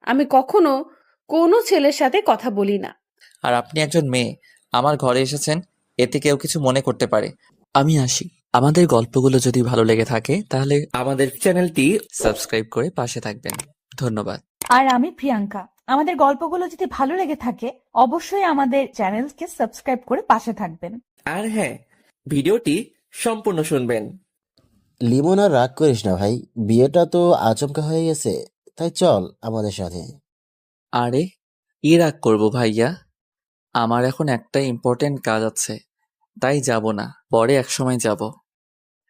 আমি কখনো কোনো ছেলের সাথে কথা বলি না। আর আপনি একজন মেয়ে, আমার ঘরে এসেছেন, এতে কেউ কিছু মনে করতে পারে। আমি আসি। আমাদের গল্পগুলো যদি ভালো লেগে থাকে তাহলে আমাদের চ্যানেলটি সাবস্ক্রাইব করে পাশে থাকবেন। ধন্যবাদ। আর আমি প্রিয়াঙ্কা। আমাদের গল্পগুলো যদি ভালো লেগে থাকে অবশ্যই আমাদের চ্যানেলকে সাবস্ক্রাইব করে পাশে থাকবেন। আর হ্যাঁ, ভিডিওটি সম্পূর্ণ শুনবেন। লিমন আর রাগ করিস না ভাই, বিয়েটা তো আচমকা হয়ে গেছে, তাই চল আমাদের সাথে। আরে কি রাগ করবো ভাইয়া, আমার এখন একটা ইম্পর্টেন্ট কাজ আছে, তাই যাব না, পরে একসময় যাব।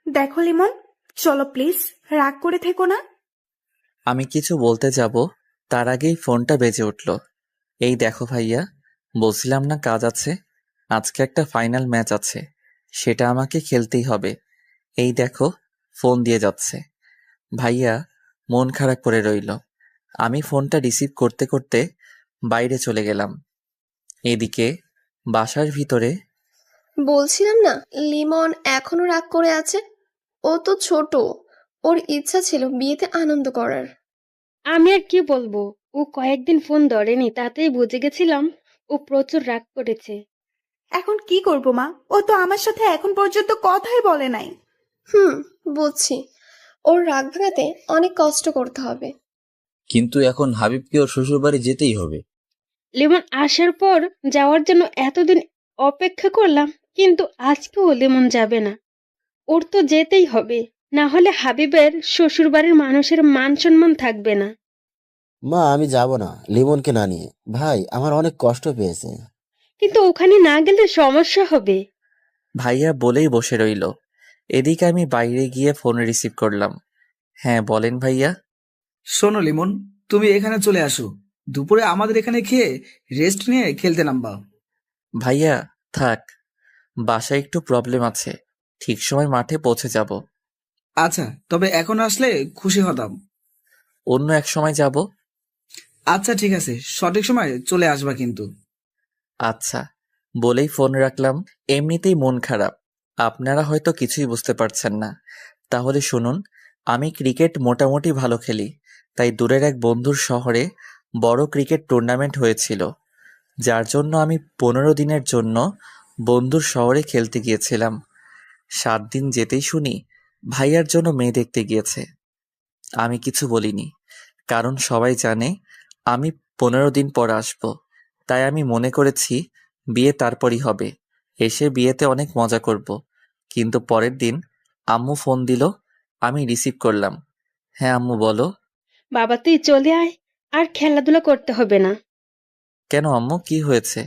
দেখো লিমন, চলো প্লিজ, রাগ করে থেকো না। আমি কিছু বলতে যাব, তার আগেই ফোনটা বেজে উঠল। এই দেখো ভাইয়া, বলছিলাম না কাজ আছে, আজকে একটা ফাইনাল ম্যাচ আছে, সেটা আমাকে খেলতেই হবে। এই দেখো, ফোন দিয়ে যাচ্ছে। ভাইয়া মন খারাপ করে রইল। আমি ফোনটা রিসিভ করতে করতে বাইরে চলে গেলাম। এদিকে বাসার ভিতরে বলছিলাম না, লিমন এখনো রাগ করে আছে। ও তো ছোট, ওর ইচ্ছা ছিল বিয়েতে আনন্দ করার। আমি আর কি বলবো, ও কয়েকদিন ফোন ধরেনি, তাতেই বুঝে গেছিলাম ও প্রচুর রাগ করেছে। এখন কি করবো মা, ও তো আমার সাথে এখন পর্যন্ত কথাই বলে নাই। হুম, বুঝছি। ওর রাগ ভাঙাতে অনেক কষ্ট করতে হবে। কিন্তু এখন হাবিবকে ওর শ্বশুরবাড়ি যেতেই হবে। লেমন আসার পর যাওয়ার জন্য এতদিন অপেক্ষা করলাম, কিন্তু আজকেও লেমন যাবে না। ওর তো যেতেই হবে, না হলে হাবিবের শ্বশুরবাড়ির মানুষের মান সম্মান থাকবে না। মা আমি যাব না লিমনকে না নিয়ে, ভাই আমার অনেক কষ্ট পেয়েছে। কিন্তু ওখানে না গেলে সমস্যা হবে। ভাইয়া বলেই বসে রইল। এদিকে আমি বাইরে গিয়ে ফোন রিসিভ করলাম। হ্যাঁ বলেন ভাইয়া। শোনো লিমন, তুমি এখানে চলে আসো, দুপুরে আমাদের এখানে খেয়ে রেস্ট নিয়ে খেলতে নামবা। ভাইয়া থাক, বাসায় একটু প্রবলেম আছে, ঠিক সময় মাঠে পৌঁছে যাব। আচ্ছা, তবে এখন আসলে খুশি হতাম। অন্য এক সময় যাব। আচ্ছা ঠিক আছে, সঠিক সময় চলে আসবা কিন্তু। আচ্ছা বলেই ফোন রাখলাম। এমনিতেই মন খারাপ, আপনারা হয়তো কিছুই বুঝতে পারছেন না। তাহলে শুনুন, আমি ক্রিকেট মোটামুটি ভালো খেলি, তাই দূরের এক বন্ধুর শহরে বড় ক্রিকেট টুর্নামেন্ট হয়েছিল, যার জন্য আমি 15 দিনের জন্য বন্ধুর শহরে খেলতে গিয়েছিলাম। 7 দিন যেতেই শুনি ভাইয়ার জন্য মেয়ে দেখতে গিয়েছে। আমি কিছু বলিনি, কারণ সবাই জানে আমি 15 দিন পর আসব। তাই আমি মনে করেছি বিয়ে তারপরই হবে, এসে বিয়েতে অনেক মজা করব। কিন্তু পরের দিন আম্মু ফোন দিল, আমি রিসিভ করলাম। হ্যাঁ আম্মু বলো। বাবা তুই চলে আয়, আর খেলাধুলা করতে হবে না। কেন আম্মু, কি হয়েছে?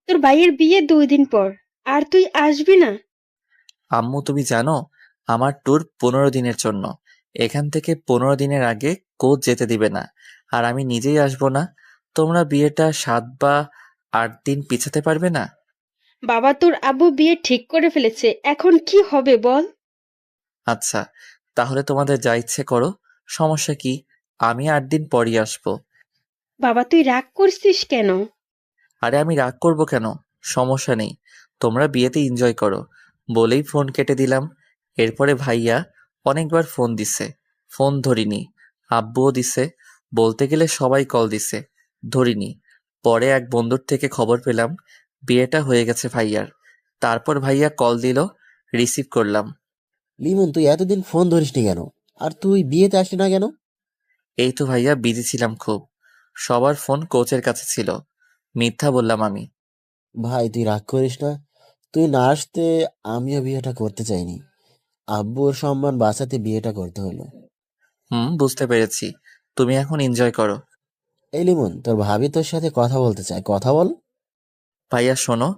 তোর ভাইয়ের বিয়ে 2 দিন পর, আর তুই আসবি না? আম্মু তুমি জানো, আমার ট্যুর 15 দিনের জন্য, এখান থেকে 15 দিনের আগে কোচ যেতে দিবে না, আর আমি নিজেই আসবো না। তোমরা বিয়েটা 7 বা 8 দিন পিছাতে পারবে না? বাবা তোর আব্বু বিয়ে ঠিক করে ফেলেছে, এখন কি হবে বল? আচ্ছা তাহলে তোমাদের যা ইচ্ছে করো, সমস্যা কি, আমি 8 দিন পরই আসবো। বাবা তুই রাগ করছিস কেন? আরে আমি রাগ করব কেন, সমস্যা নেই, তোমরা বিয়েতে এনজয় করো। বলেই ফোন কেটে দিলাম। এরপরে ভাইয়া অনেকবার ফোন দিছে, ফোন ধরিনি। আব্বুও দিছে, বলতে গেলে সবাই কল দিছে, ধরিনি। পরে এক বন্ধুর থেকে খবর পেলাম বিয়েটা হয়ে গেছে ভাইয়ার। তারপর ভাইয়া কল দিল, রিসিভ করলাম। লিমন তুই এতদিন ফোন ধরিসনি কেন, আর তুই বিয়েতে আসলি না কেন? এই তো ভাইয়া বিজি ছিলাম খুব, সবার ফোন কোচের কাছে ছিল। মিথ্যা বললাম আমি। ভাই তুই রাগ করিস না, তুই না আসতে আমিও বিয়েটা করতে চাইনি, আব্বুর সম্মান বাঁচাতে বিয়েটা করতে হলো। বুঝতে পেরেছি, তুমি এখন এনজয় করো। এই লিমন তোর ভাবি তোর সাথে কথা বলতে চায়, কথা বল। ভাইয়া শোনো,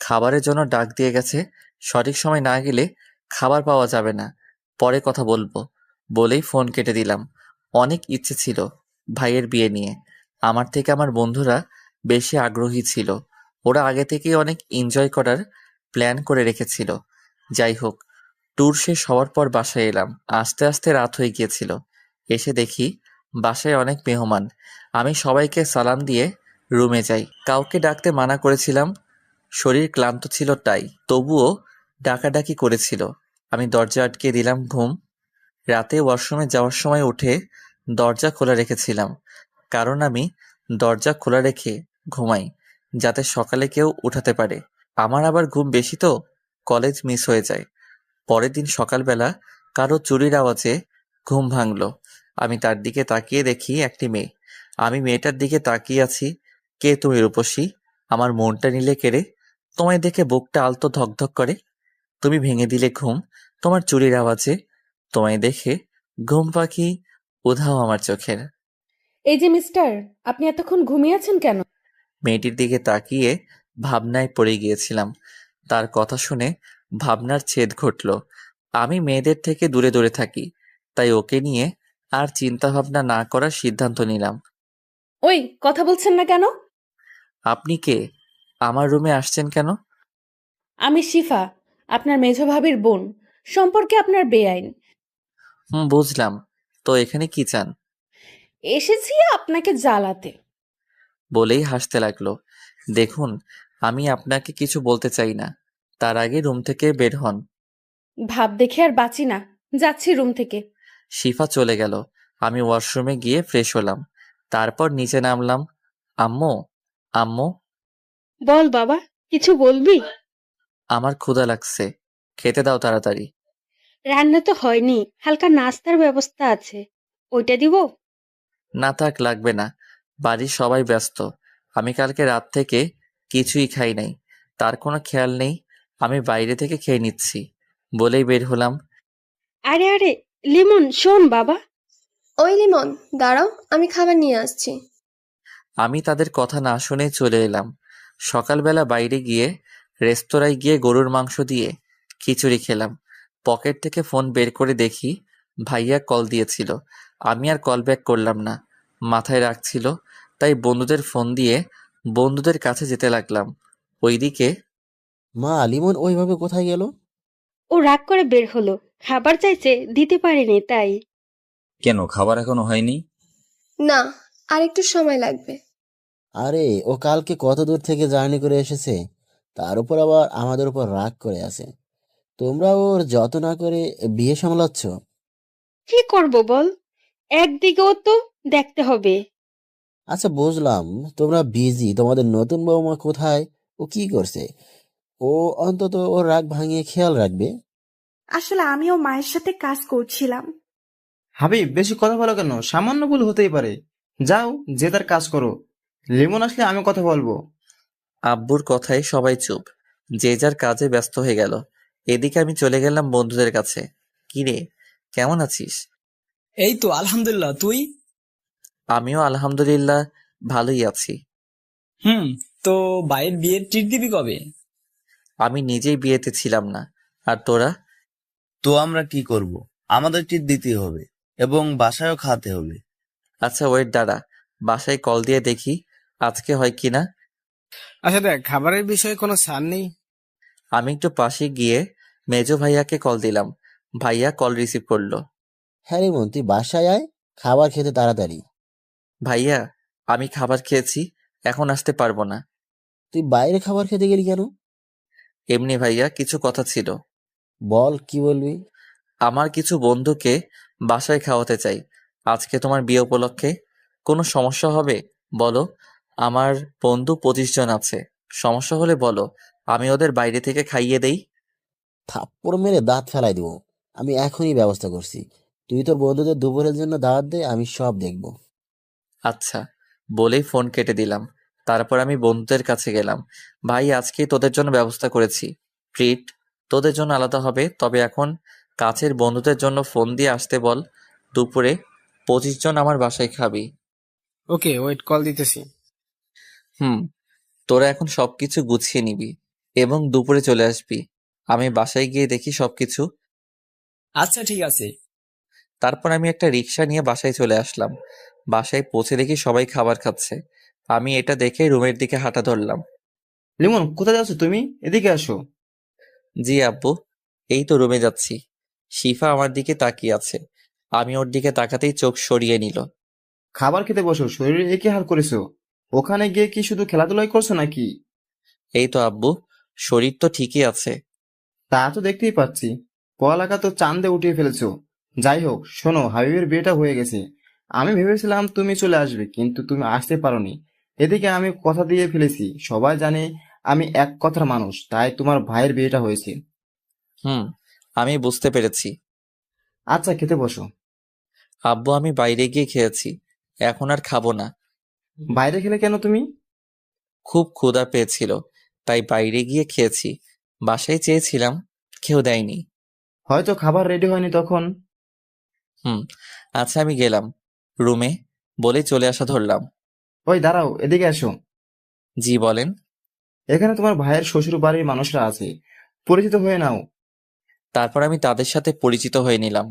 খাবারের জন্য ডাক দিয়ে গেছে, সঠিক সময় না গেলে খাবার পাওয়া যাবে না, পরে কথা বলবো। বলেই ফোন কেটে দিলাম। অনেক ইচ্ছে ছিল ভাইয়ের বিয়ে নিয়ে, আমার থেকে আমার বন্ধুরা বেশি আগ্রহী ছিল, ওরা আগে থেকেই অনেক এনজয় করার প্ল্যান করে রেখেছিল। যাই হোক, ট্যুর শেষ হওয়ার পর বাসায় এলাম। আস্তে আস্তে রাত হয়ে গিয়েছিল। এসে দেখি বাসায় অনেক মেহমান। আমি সবাইকে সালাম দিয়ে রুমে যাই। কাউকে ডাকতে মানা করেছিলাম, শরীর ক্লান্ত ছিল তাই, তবুও ডাকাডাকি করেছিল। আমি দরজা আটকে দিলাম। রাতে ওয়াশরুমে যাওয়ার সময় উঠে দরজা খোলা রেখেছিলাম, কারণ আমি দরজা খোলা রেখে ঘুমাই, যাতে সকালে কেউ উঠাতে পারে। আমার আবার ঘুম বেশি তো, কলেজ মিস হয়ে যায়। পরের দিন সকালবেলা কারো চুরির আওয়াজে ঘুম ভাঙল। আমি তার দিকে তাকিয়ে দেখি একটি মেয়ে। আমি মেয়েটার দিকে তাকিয়ে আছি। কে তুমি রূপসী? আমার মনটা নিলে কেড়ে। তোমায় দেখে বুকটা আলতো ধকধক করে। তুমি ভেঙে দিলে ঘুম তোমার চুরির আওয়াজে। তোমায় দেখে ঘুম পাখি উধাও আমার চোখের। এই যে মিস্টার, আপনি এতক্ষণ ঘুমিয়ে আছেন কেন? মেয়েটির দিকে তাকিয়ে ভাবনায় পড়ে গিয়েছিলাম। তার কথা শুনে ভাবনার ছেদ ঘটল। আমি মেয়েদের থেকে দূরে দূরে থাকি, তাই ওকে নিয়ে আর চিন্তা ভাবনা না করার সিদ্ধান্ত নিলাম। ওই, কথা বলছেন না কেন? আপনি কে? আমার রুমে আসছেন কেন? আমি শিফা, আপনার মেঝ ভাবির বোন। সম্পর্কে আপনার বেআইন। বুঝলাম। তো এখানে কি চান? এসেছি আপনাকে জ্বালাতে। বলেই হাসতে লাগলো। দেখুন, আমি আপনাকে কিছু বলতে চাই না, তার আগে রুম থেকে বের হন। ভাব দেখে আর বাঁচি না, যাচ্ছি রুম থেকে। শিফা চলে গেল। আমি ওয়াশরুমে গিয়ে ফ্রেশ হলাম, তারপর নিচে নামলাম। আম্মু, আম্মু, বল বাবা, কিছু বলবি? আমার ক্ষুধা লাগছে, খেতে দাও তাড়াতাড়ি। রান্না তো হয়নি, হালকা নাস্তার ব্যবস্থা আছে, ওইটা দিব? না থাক, লাগবে না। বাড়ির সবাই ব্যস্ত। আমি কালকে রাত থেকে কিছুই খাই নাই, তার কোনো খেয়াল নেই। আমি বাইরে থেকে খেয়ে নিচ্ছি বলেই বের হলাম। আরে আরে, লিমন শোন বাবা। ওই লিমন, দাঁড়াও, আমি খাবার নিয়ে আসছি। আমি তাদের কথা না শুনে চলে এলাম। সকালবেলা বাইরে গিয়ে রেস্তোরাঁয় গিয়ে গরুর মাংস দিয়ে খিচুড়ি খেলাম। পকেট থেকে ফোন বের করে দেখি ভাইয়া কল দিয়েছিল। আমি আর কল ব্যাক করলাম না, মাথায় রাখছিল। তাই বন্ধুদের ফোন দিয়ে বন্ধুদের কাছে যেতে লাগলাম। ওইদিকে মা, লিমন ওইভাবে কোথায় গেল? ও রাগ করে বের হলো, খাবার চাইছে, দিতে পারিনি তাই। কেন, খাবার এখনো হয়নি? না, আর একটু সময় লাগবে। আরে, ও কালকে কত দূর থেকে জার্নি করে এসেছে, তার উপর আবার আমাদের উপর রাগ করে আছে। তোমরা ওর যত না করে বিয়ে সামলাচ্ছ। কি করব বল, একদিকেও তো দেখতে হবে। আচ্ছা, বুঝলাম তোমরা বিজি, তোমাদের নতুন বৌমা কোথায়, ও কি করছে? ও অন্তত ওর রাগ ভাঙিয়ে খেয়াল রাখবে। আসলে আমিও মায়ের সাথে কাজ করছিলাম। হাবিব, বেশি কথা বলো কেন? সামান্য ভুল হতেই পারে। যাও, যে তার কাজ করো। লিমন আসলে আমি কথা বলবো। আব্বুর কথায় সবাই চুপ, যে যার কাজে ব্যস্ত হয়ে গেল। এদিকে আমি চলে গেলাম বন্ধুদের কাছে। কিরে, কেমন আছিস? এই তো আলহামদুলিল্লাহ, তুই? আমিও আলহামদুলিল্লাহ ভালোই আছি। তো ভাইয়ের বিয়ের ট্রিট দিবি কবে? আমি নিজেই বিয়েতে ছিলাম না, আর তোরা? তো আমরা কি করব? আমাদের ট্রিট দিতে হবে এবং বাসায়ও খাওয়াতে হবে। আচ্ছা ওয়েট, দাঁড়া, বাসায় কল দিয়ে দেখি আজকে হয় কিনা। আচ্ছা দেখ, খাবারের বিষয়ে কোনো ছাড় নেই? আমি একটু পাশে গিয়ে মেজো ভাইয়াকে কল দিলাম। ভাইয়া কল রিসিভ করলো। হ্যাঁ রিমন, তুই বাসায় আয়, খাবার খেতে তাড়াতাড়ি। ভাইয়া, আমি খাবার খেয়েছি, এখন আসতে পারবো না। তুই বাইরে খাবার খেতে গেলি কেন? এমনি ভাইয়া, কিছু কথা ছিল। বল, কি বলবি? আমার কিছু বন্ধুকে বাসায় খাওয়াতে চাই আজকে তোমার বিয়ে উপলক্ষে। কোনো সমস্যা হবে বলো? আমার বন্ধু 25 জন আছে, সমস্যা হলে বলো, আমি ওদের বাইরে থেকে খাইয়ে দেই। থাপ্পড় মেরে দাঁত ফেলাই দিব। আমি এখনই ব্যবস্থা করছি। তুই তোর বন্ধুদের দুপুরের জন্য দাওয়াত দে, আমি সব দেখব। আচ্ছা বলেই ফোন কেটে দিলাম। তারপর আমি বন্ধুদের কাছে গেলাম। ভাই, আজকেই তোদের জন্য ব্যবস্থা করেছি ট্রিট, তোদের জন্য আলাদা হবে, তবে এখন কাছের বন্ধুদের জন্য ফোন দিয়ে আসতে বল। দুপুরে 25 জন আমার বাসায় খাবি। ওকে, ওয়েট, কল দিতেছি। তোরা এখন সবকিছু গুছিয়ে নিবি এবং দুপুরে চলে আসবি। আমি বাসায় গিয়ে দেখি সবকিছু। আচ্ছা ঠিক আছে। তারপর আমি একটা রিক্সা নিয়ে বাসায় চলে আসলাম। বাসায় পৌঁছে দেখি সবাই খাবার খাচ্ছে। আমি এটা দেখে রুমের দিকে হাঁটা ধরলাম। লিমন, কোথায় যাচ্ছ তুমি? এদিকে আসো। জি আব্বু, এই তো রুমে যাচ্ছি। শিফা আমার দিকে তাকিয়ে আছে। আমি ওর দিকে তাকাতেই চোখ সরিয়ে নিল। খাবার খেতে বসো, শরীরে একে হাল করেছো। ওখানে গিয়ে কি শুধু খেলাধুলাই করছো নাকি? এই তো আব্বু, শরীর তো ঠিকই আছে। তা তো দেখতেই পাচ্ছি। পড়ালেখা তো চাঁদে উঠিয়ে ফেলেছো। যাই হোক, শোনো, হাবিবের বিয়েটা হয়ে গেছে। আমি ভেবেছিলাম তুমি চলে আসবে, কিন্তু তুমি আসতে পারোনি। এদিকে আমি কথা দিয়ে ফেলেছি, সবাই জানে আমি এক কথার মানুষ, তাই তোমার ভাইয়ের বিয়েটা হয়েছে। হুম, আমি বুঝতে পেরেছি। আচ্ছা, খেতে বসো। আব্বু, আমি বাইরে গিয়ে খেয়েছি, এখন আর খাবো না। বাইরে খেলে কেন তুমি? খুব ক্ষুধা পেয়েছিল, তাই বাইরে গিয়ে খেয়েছি। বাসায় চেয়েছিলাম, কেউ দেয়নি। হয়তো খাবার রেডি হয়নি তখন। হুম, আচ্ছা আমি গেলাম রুমে, বলে চলে আসা ধরলাম। ওই দাঁড়াও, এদিকে এসো। জি বলেন। এখানে তোমার ভাইয়ের শ্বশুর বাড়ির মানুষরা আছে, পরিচিত হয়ে নাও। তারপর আমি তাদের সাথে পরিচিত হয়ে নিলাম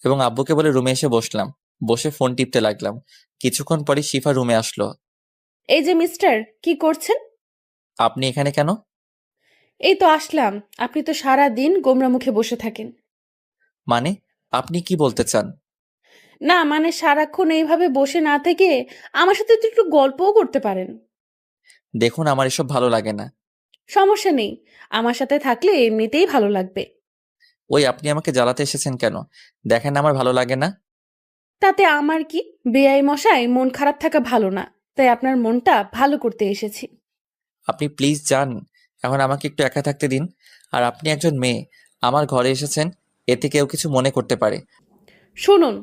এবং আব্বুকে বলে রুমে এসে বসলাম। বসে ফোন টিপতে লাগলাম। কিছুক্ষণ পরে শিফা রুমে আসলো। এই যে মিস্টার, কি করছেন? আপনি এখানে কেন? এই তো আসলাম। আপনি তো সারা দিন গোমরা মুখে বসে থাকেন। মানে, আপনি কি বলতে চান? না মানে সারাক্ষণ এইভাবে বসে না থেকে আমার সাথে তো একটু গল্পও করতে পারেন। দেখুন, আমার এসব ভালো লাগে না। সমস্যা নেই, আমার সাথে থাকলে এমনিতেই ভালো লাগবে। ওই, আপনি আমাকে জ্বালাতে এসেছেন কেন? দেখেন আমার ভালো লাগে না। তাতে আমার কি? বেআই মশাই, মন খারাপ থাকা ভালো না, তাই আপনার মনটা ভালো করতে এসেছি। আপনি প্লিজ যান, এখন আমাকে একটু একা থাকতে দিন। আর আপনি একজন মেয়ে, আমার ঘরে এসেছেন, এতে কেউ কিছু মনে করতে পারে। শুনুন,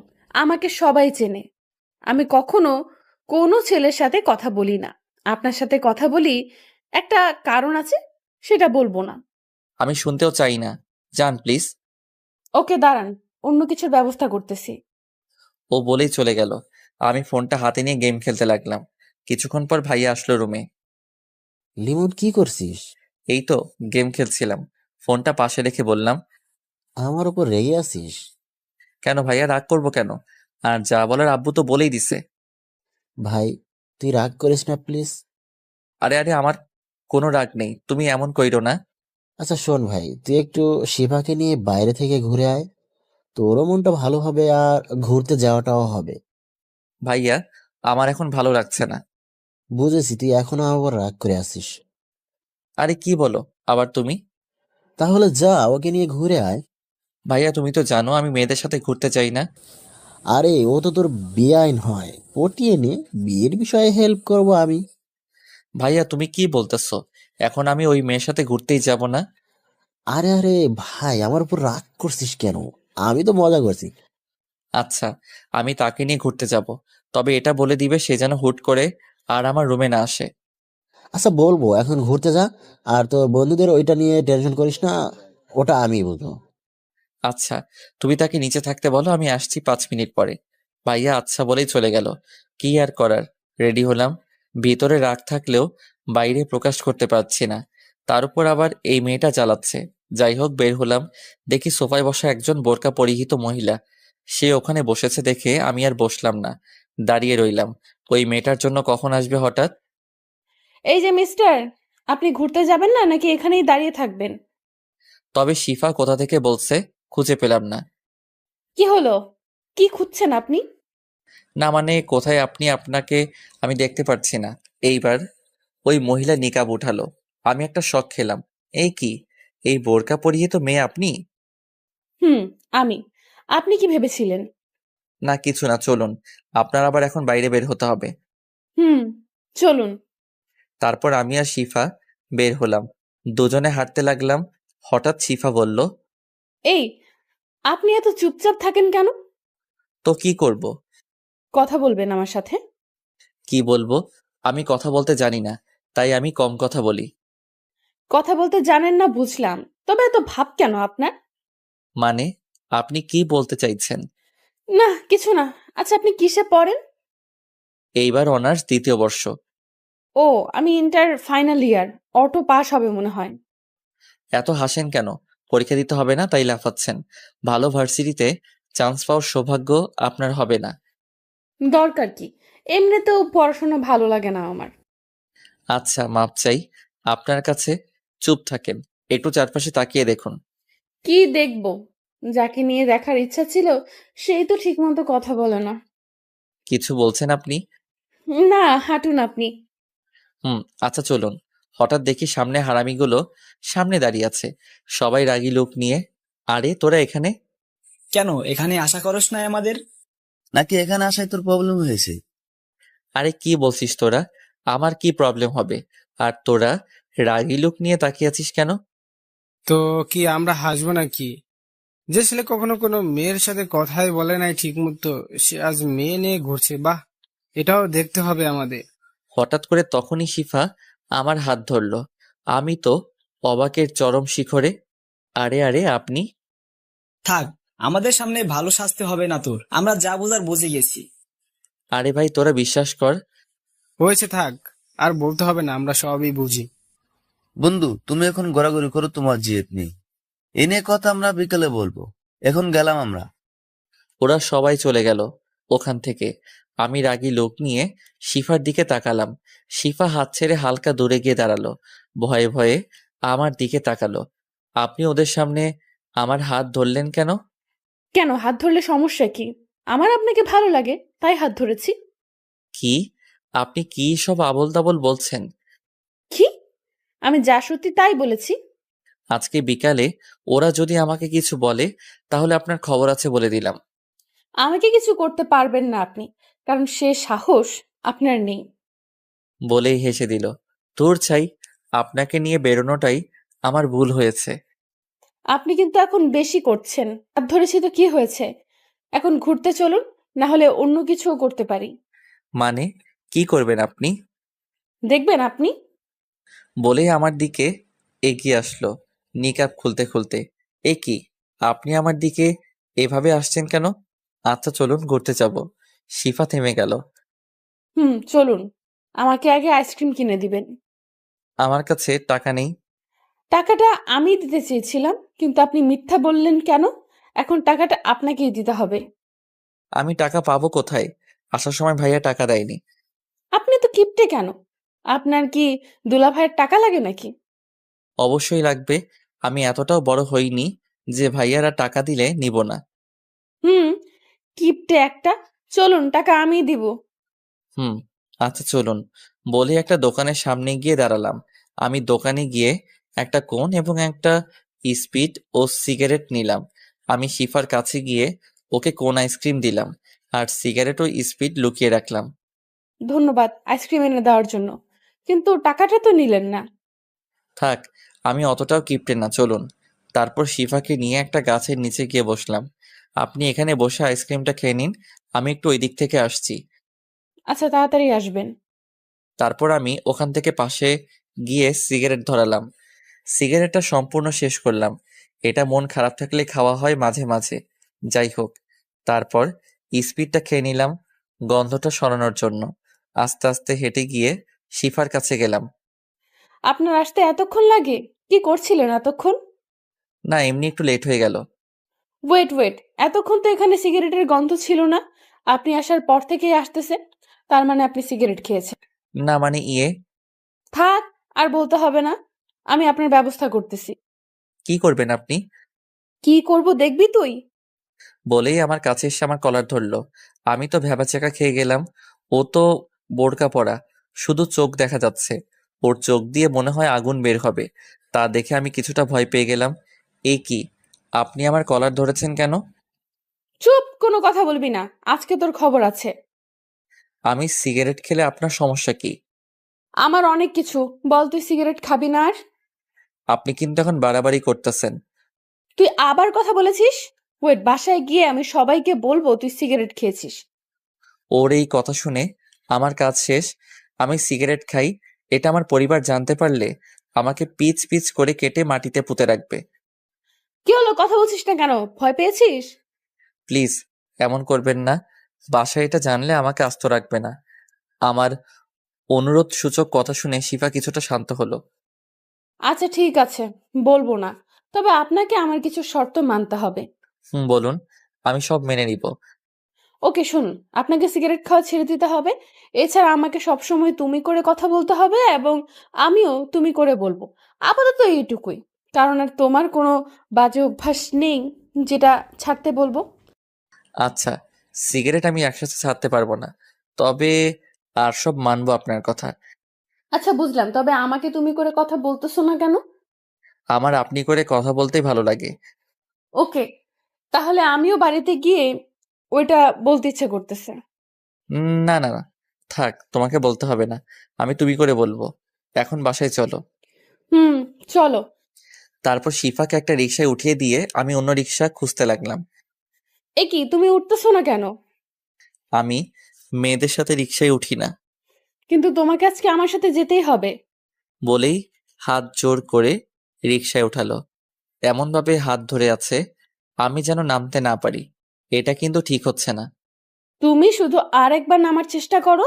আমাকে সবাই চেনে। আমি কখনো কোনো ছেলের সাথে কথা বলি না। আপনার সাথে কথা বলি, একটা কারণ আছে, সেটা বলবো না। আমি শুনতেও চাই না, যান প্লিজ। ওকে দাঁড়ান, অন্য কিছুর ব্যবস্থা করতেছি। ও বলেই চলে গেল। আমি ফোনটা হাতে নিয়ে গেম খেলতে লাগলাম। কিছুক্ষণ পর ভাইয়া আসলো রুমে। লিমন, কি করছিস? এই তো গেম খেলছিলাম, ফোনটা পাশে রেখে বললাম। আমার উপর রেগে আছিস? কেন ভাইয়া, রাগ করবো কেন? আর যা বলার আব্বু তো বলেই দিছে। ভাই, তুই রাগ করিস না প্লিজ। আরে আরে, আমার কোনো রাগ নেই, তুমি এমন কইরো না। আচ্ছা শোন ভাই, তুই একটু শিফাকে নিয়ে বাইরে থেকে ঘুরে আয়, তোরও মনটা ভালো হবে আর ঘুরতে যাওয়াটাও হবে। ভাইয়া, আমার এখন ভালো লাগছে না। বুঝেছি, তুই এখনো আমার উপর রাগ করে আছিস। আরে কি বলো আবার তুমি? তাহলে যা, ওকে নিয়ে ঘুরে আয়। ভাইয়া, তুমি তো জানো আমি মেয়েদের সাথে ঘুরতে চাই না। আরে ও তো তোর বেআইন হয়, পটিয়ে নে, বিয়ের বিষয়ে হেল্প করব আমি। ভাইয়া, তুমি কি বলতেছো? এখন আমি ওই মেয়ের সাথে ঘুরতেই যাব না? আরে আরে ভাই, আমার উপর রাগ করছিস কেন? আমি তো মজা করছি। আচ্ছা, আমি তাকে নিয়ে ঘুরতে যাব, তবে এটা বলে দিবে সে যেন হুট করে আর আমার রুমে না আসে। আচ্ছা বলবো, এখন ঘুরতে যা। আর তোর বন্ধুদের ওইটা নিয়ে টেনশন করিস না, ওটা আমি বুঝবো। আচ্ছা, তুমি তাকে নিচে থাকতে বলো, আমি আসছি 5 মিনিট পরে। ভাইয়া আচ্ছা বলেই চলে গেল। কি আর করার, রেডি হলাম। ভিতরে রাগ থাকলেও বাইরে প্রকাশ করতে পারছি না। তার উপর আবার এই মেয়েটা জ্বালাচ্ছে। যাই হোক, বের হলাম। দেখি সোফায় বসা একজন বোরকা পরিহিত মহিলা। সে ওখানে বসেছে দেখে আমি আর বসলাম না, দাঁড়িয়ে রইলাম। ওই মেয়েটার জন্য কখন আসবে হঠাৎ? এই যে মিস্টার, আপনি ঘুরতে যাবেন না নাকি এখানেই দাঁড়িয়ে থাকবেন? তবে শিফা কোথা থেকে বলছে, খুঁজে পেলাম না। কি হলো? কি খুঁজছেন আপনি? না মানে, কোথায় আপনি, আপনাকে আমি দেখতে পারছি না। এইবার ওই মহিলা নিকাব উঠালো। আমি একটা শক খেলাম। এই কি, এই বোরকা পরিয়ে তো মেয়ে আপনি? হুম, আমি। আপনি কি ভেবেছিলেন? না কিছু না, চলুন। আপনার আবার এখন বাইরে বের হতে হবে। হুম, চলুন। তারপর আমি আর শিফা বের হলাম। দুজনে হাঁটতে লাগলাম। হঠাৎ শিফা বলল, এই, আপনি এত চুপচাপ থাকেন কেন? তো কি করব? কথা বলবেন আমার সাথে? কি বলবো? আমি কথা বলতে জানি না, তাই আমি কম কথা বলি। কথা বলতে জানেন না বুঝলাম, তবে এত ভাব কেন আপনার? মানে, আপনি কি বলতে চাইছেন? না কিছু না। আচ্ছা, আপনি কিসে পড়েন? এইবার অনার্স 2য় বর্ষ। ও, আমি inter final year. Auto pass হবে মনে হয়। এত হাসেন কেন? পরীক্ষা দিতে হবে না তাই লাফাচ্ছেন? ভালো ভার্সিটিতে চান্স পাওয়ার সৌভাগ্য আপনার হবে না। দরকার কি? এমনিতেও পড়াশোনা ভালো লাগে না আমার। আচ্ছা, মাপ চাই আপনার কাছে। চুপ থাকেন, একটু চারপাশে তাকিয়ে দেখুন। কি দেখবো? যাকে নিয়ে দেখার ইচ্ছা ছিল সেই তো ঠিকমতো কথা বলে না। কিছু বলছেন আপনি? না, হাঁটুন আপনি। আচ্ছা চলুন। হঠাৎ দেখি সামনে হারামিগুলো সামনে দাঁড়িয়ে আছে, সবাই রাগী লোক নিয়ে। আরে তোরা এখানে? কেন এখানে আশা করস না আমাদের? নাকি এখানে আসায় তোর প্রবলেম হয়েছে? আরে কি বলছিস তোরা? আমার কি প্রবলেম হবে? আর তোরা রাগী লোক নিয়ে তাকিয়ে আছিস কেন? তো কি আমরা হাসবো নাকি? যে ছেলে কখনো কোনো মেয়ের সাথে কথাই বলে নাই ঠিক মতো, সে আজ মেয়ে নিয়ে ঘুরছে। বাহ, এটাও দেখতে হবে আমাদের। হঠাৎ করে তখনই শিফা আমার হাত ধরলো। আমি তো অবাকের চরম শিখরে। আরে আরে আপনি? থাক, আমাদের সামনে ভালো সাজতে হবে না তোর, আমরা যা বোঝার বুঝে গেছি। আরে ভাই তোরা বিশ্বাস কর। হয়েছে, থাক, আর বলতে হবে না, আমরা সবই বুঝি। বন্ধু, তুমি এখন ঘোরাঘুরি করো, তোমার জিদ নেই। এ নিয়ে কথা আমরা বিকেলে বলবো। এখন গেলাম আমরা। ওরা সবাই চলে গেল ওখান থেকে। আমি রাগী লোক নিয়ে শিফার দিকে তাকালাম। শিফা হাত ছেড়ে হালকা দূরে গিয়ে দাঁড়ালো। ভয়ে ভয়ে আমার দিকে তাকালো। আপনি ওদের সামনে আমার হাত ধরলেন কেন? কেন, হাত ধরলে সমস্যা কি? আমার আপনাকে ভালো লাগে তাই হাত ধরেছি। কি? আপনি কি সব আবোল তাবোল বলছেন? কি? আমি যা সত্যি তাই বলেছি। আজকে বিকালে ওরা যদি আমাকে কিছু বলে তাহলে আপনার খবর আছে বলে দিলাম। আমাকে কিছু করতে পারবেন না আপনি, কারণ সে সাহস আপনার নেই। বলেই হেসে দিল। তোর চাই, আপনাকে নিয়ে বেরোনোটাই আমার ভুল হয়েছে। আপনি কিন্তু এখন বেশি করছেন। হাত ধরেছি তো কি হয়েছে? এখন ঘুরতে চলুন, না হলে অন্য কিছুও করতে পারি। মানে কি করবেন আপনি? দেখবেন আপনি। বলেই আমার দিকে এগিয়ে আসলো নিকাব খুলতে খুলতে। এ কি, আপনি আমার দিকে এভাবে আসছেন কেন? আচ্ছা চলুন ঘুরতে যাব। শিফা থেমে গেল। চলুন। আমাকে আগে আইসক্রিম কিনে দিবেন। আমার কাছে টাকা নেই। টাকাটা আমি দিতে চেয়েছিলাম, কিন্তু আপনি মিথ্যা বললেন কেন? এখন টাকাটা আপনাকেই দিতে হবে। আমি টাকা পাবো কোথায়? আসার সময় ভাইয়া টাকা দেয়নি। আপনি তো কিপটে কেন? আপনার কি দুলাভাইয়ের টাকা লাগে নাকি? অবশ্যই লাগবে। আমি এতটাও বড় হইনি যে ভাইয়ারা টাকা দিলে নিব না। হুম, কিপটে একটা। চলুন, টাকা আমিই দিব। হুম, আচ্ছা চলুন। বলে একটা দোকানের সামনে গিয়ে দাঁড়ালাম। আমি দোকানে গিয়ে একটা কোন এবং একটা স্পিড ও সিগারেট নিলাম। আমি শিফার কাছে গিয়ে ওকে কোন আইসক্রিম দিলাম আর সিগারেট ও স্পিড লুকিয়ে রাখলাম। ধন্যবাদ আইসক্রিম এনে দেওয়ার জন্য, কিন্তু টাকাটা তো নিলেন না। থাক, আমি অতটাও কিপটে না, চলুন। তারপর শিফাকে নিয়ে একটা গাছের নিচে গিয়ে বসলাম। আপনি এখানে বসে আইসক্রিমটা খেয়ে নিন, আমি একটু ওই দিক থেকে আসছি। আচ্ছা, তাড়াতাড়ি আসবেন। তারপর আমি ওখান থেকে পাশে গিয়ে সিগারেট ধরালাম। সিগারেটটা সম্পূর্ণ শেষ করলাম। এটা মন খারাপ থাকলে খাওয়া হয় মাঝে মাঝে। যাই হোক, তারপর স্পিডটা খেয়ে নিলাম গন্ধটা সরানোর জন্য। আস্তে আস্তে হেঁটে গিয়ে শিফার কাছে গেলাম। আপনার আসতে এতক্ষণ লাগে? কি করছিলেন এতক্ষণ? না, এমনি একটু লেট হয়ে গেল। ওয়েট ওয়েট, এতক্ষণ তো এখানে সিগারেটের গন্ধ ছিল না। আপনি আসার পর থেকেই আসতেছে, তার মানে আপনি সিগারেট খেয়েছেন। না মানে থাক, আর বলতে হবে না। আমি আপনার ব্যবস্থা করতেছি। কি করবেন আপনি? কি করব দেখবি তুই? বলেই আমার কাছে এসে আমার কলার ধরলো। আমি তো ভ্যাবাচ্যাকা খেয়ে গেলাম। ও তো বোরকা পরা, শুধু চোখ দেখা যাচ্ছে। ওর চোখ দিয়ে মনে হয় আগুন বের হবে। তা দেখে আমি কিছুটা ভয় পেয়ে গেলাম। এ কি, আপনি আমার কলার ধরেছেন কেন? চুপ, কোনো কথা বলবি না, আজকে তোর খবর আছে। আমি সিগারেট খেলে আপনার সমস্যা কি? আমার অনেক কিছু। বল, তুই সিগারেট খাবি না আর? আপনি কিন্তু এখন বাড়াবাড়ি করতেছেন। তুই আবার কথা বলেছিস? ওয়েট, বাসায় গিয়ে আমি সবাইকে বলবো তুই সিগারেট খেয়েছিস। ওর এই কথা শুনে আমার কাজ শেষ। আমি সিগারেট খাই, এটা আমার পরিবার জানতে পারলে আমাকে পিচ পিচ করে কেটে মাটিতে পুঁতে রাখবে। কি হলো, কথা বলছিস না কেন? ভয় পেয়েছিস? প্লিজ এমন করবেন না। বাসায় এটা জানলে আমাকে আস্ত রাখবে না। আমার অনুরোধ সূচক কথা শুনে শিফা কিছুটা শান্ত হলো। আচ্ছা ঠিক আছে, বলবো না। তবে আপনাকে আমার কিছু শর্ত মানতে হবে। বলুন, আমি সব মেনে নিব। ওকে, শুনুন। আপনাকে সিগারেট খাওয়া ছেড়ে দিতে হবে। এছাড়া আমাকে সবসময় তুমি করে কথা বলতে হবে, এবং আমিও তুমি করে বলবো। আপাতত এইটুকুই, কারণ আর তোমার কোনো বাজে অভ্যাস নেই যেটা ছাড়তে বলবো। আচ্ছা, সিগারেট আমি একসাথে ছাড়তে পারবো না, তবে আর সব মানবো আপনার কথা। আচ্ছা বুঝলাম, তবে আমাকে তুমি করে কথা বলতেছো না কেন? আমার আপনি করে কথা বলতেই ভালো লাগে। ওকে, তাহলে আমিও বাড়িতে গিয়ে ওইটা বলতে ইচ্ছে করতেছে। না না না, থাক, তোমাকে বলতে হবে না, আমি তুমি করে বলবো। এখন বাসায় চলো। হুম, চলো। তারপর শিফাকে একটা রিকশায় উঠিয়ে দিয়ে আমি অন্য রিকশা খুঁজতে লাগলাম। এ কি, তুমি উঠতেছো না কেন? আমি মেয়েদের সাথে রিকশায় উঠি না। কিন্তু তোমাকে আজকে আমার সাথে যেতেই হবে। বলেই হাত জোর করে রিকশায় উঠালো। এমনভাবে হাত ধরে আছে আমি যেন নামতে না পারি। এটা কিন্তু ঠিক হচ্ছে না। তুমি শুধু আরেকবার নামার চেষ্টা করো,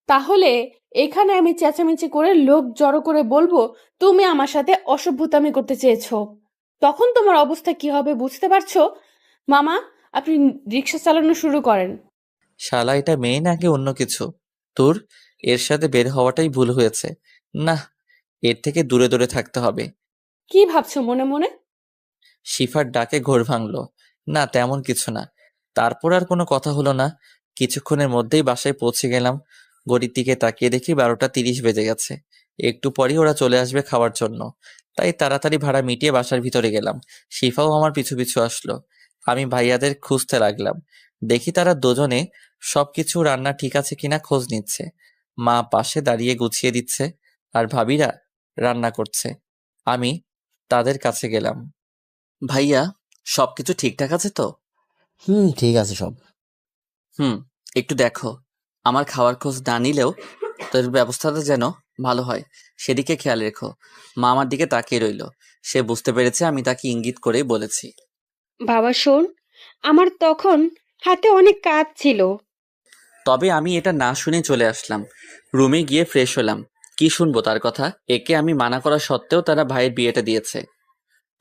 তাহলে এখানে আমি চেঁচামেচি করে লোক জড়ো করে বলবো তুমি আমার সাথে অসভ্যতামি করতে চেয়েছো। তখন তোমার অবস্থা কি হবে বুঝতে পারছো? মামা, আপনি রিক্সা চালানো শুরু করেন। শালা, এটা মেয়ে নাকি অন্য কিছু? তোর এর সাথে বের হওয়াটাই ভুল হয়েছে। না, এর থেকে দূরে দূরে থাকতে হবে। কি ভাবছো মনে মনে? শিফার ডাকে ঘোর ভাঙলো। না, তেমন কিছু না। তারপর আর কোনো কথা হলো না। কিছুক্ষণের মধ্যেই বাসায় পৌঁছে গেলাম। ঘড়ির দিকে তাকিয়ে দেখি 12টা 30 বেজে গেছে। একটু পরেই ওরা চলে আসবে খাওয়ার জন্য। তাই তাড়াতাড়ি ভাড়া মিটিয়ে বাসার ভিতরে গেলাম। শিফাও আমার পিছু পিছু আসলো। আমি ভাইয়াদের খুঁজতে লাগলাম। দেখি তারা দুজনে সবকিছু রান্না ঠিক আছে কিনা খোঁজ নিচ্ছে। মা পাশে দাঁড়িয়ে গুছিয়ে দিচ্ছে, আর ভাবিরা রান্না করছে। আমি তাদের কাছে গেলাম। ভাইয়া, সবকিছু ঠিকঠাক আছে তো? ঠিক আছে সব। হুম, একটু দেখো, আমার খাওয়ার খোঁজ না নিলেও তোর ব্যবস্থাটা যেন ভালো হয়, সেদিকে খেয়াল রেখো। মা আমার দিকে তাকিয়ে রইল। সে বুঝতে পেরেছে আমি তাকে ইঙ্গিত করেই বলেছি। বাবা শোন, আমার তখন হাতে অনেক কাজ ছিল। তবে আমি এটা না শুনে চলে আসলাম। রুমে গিয়ে ফ্রেশ হলাম। কি শুনবো তার কথা? একে আমি মানা করা সত্ত্বেও তারা ভাইয়ের বিয়েটা দিয়েছে।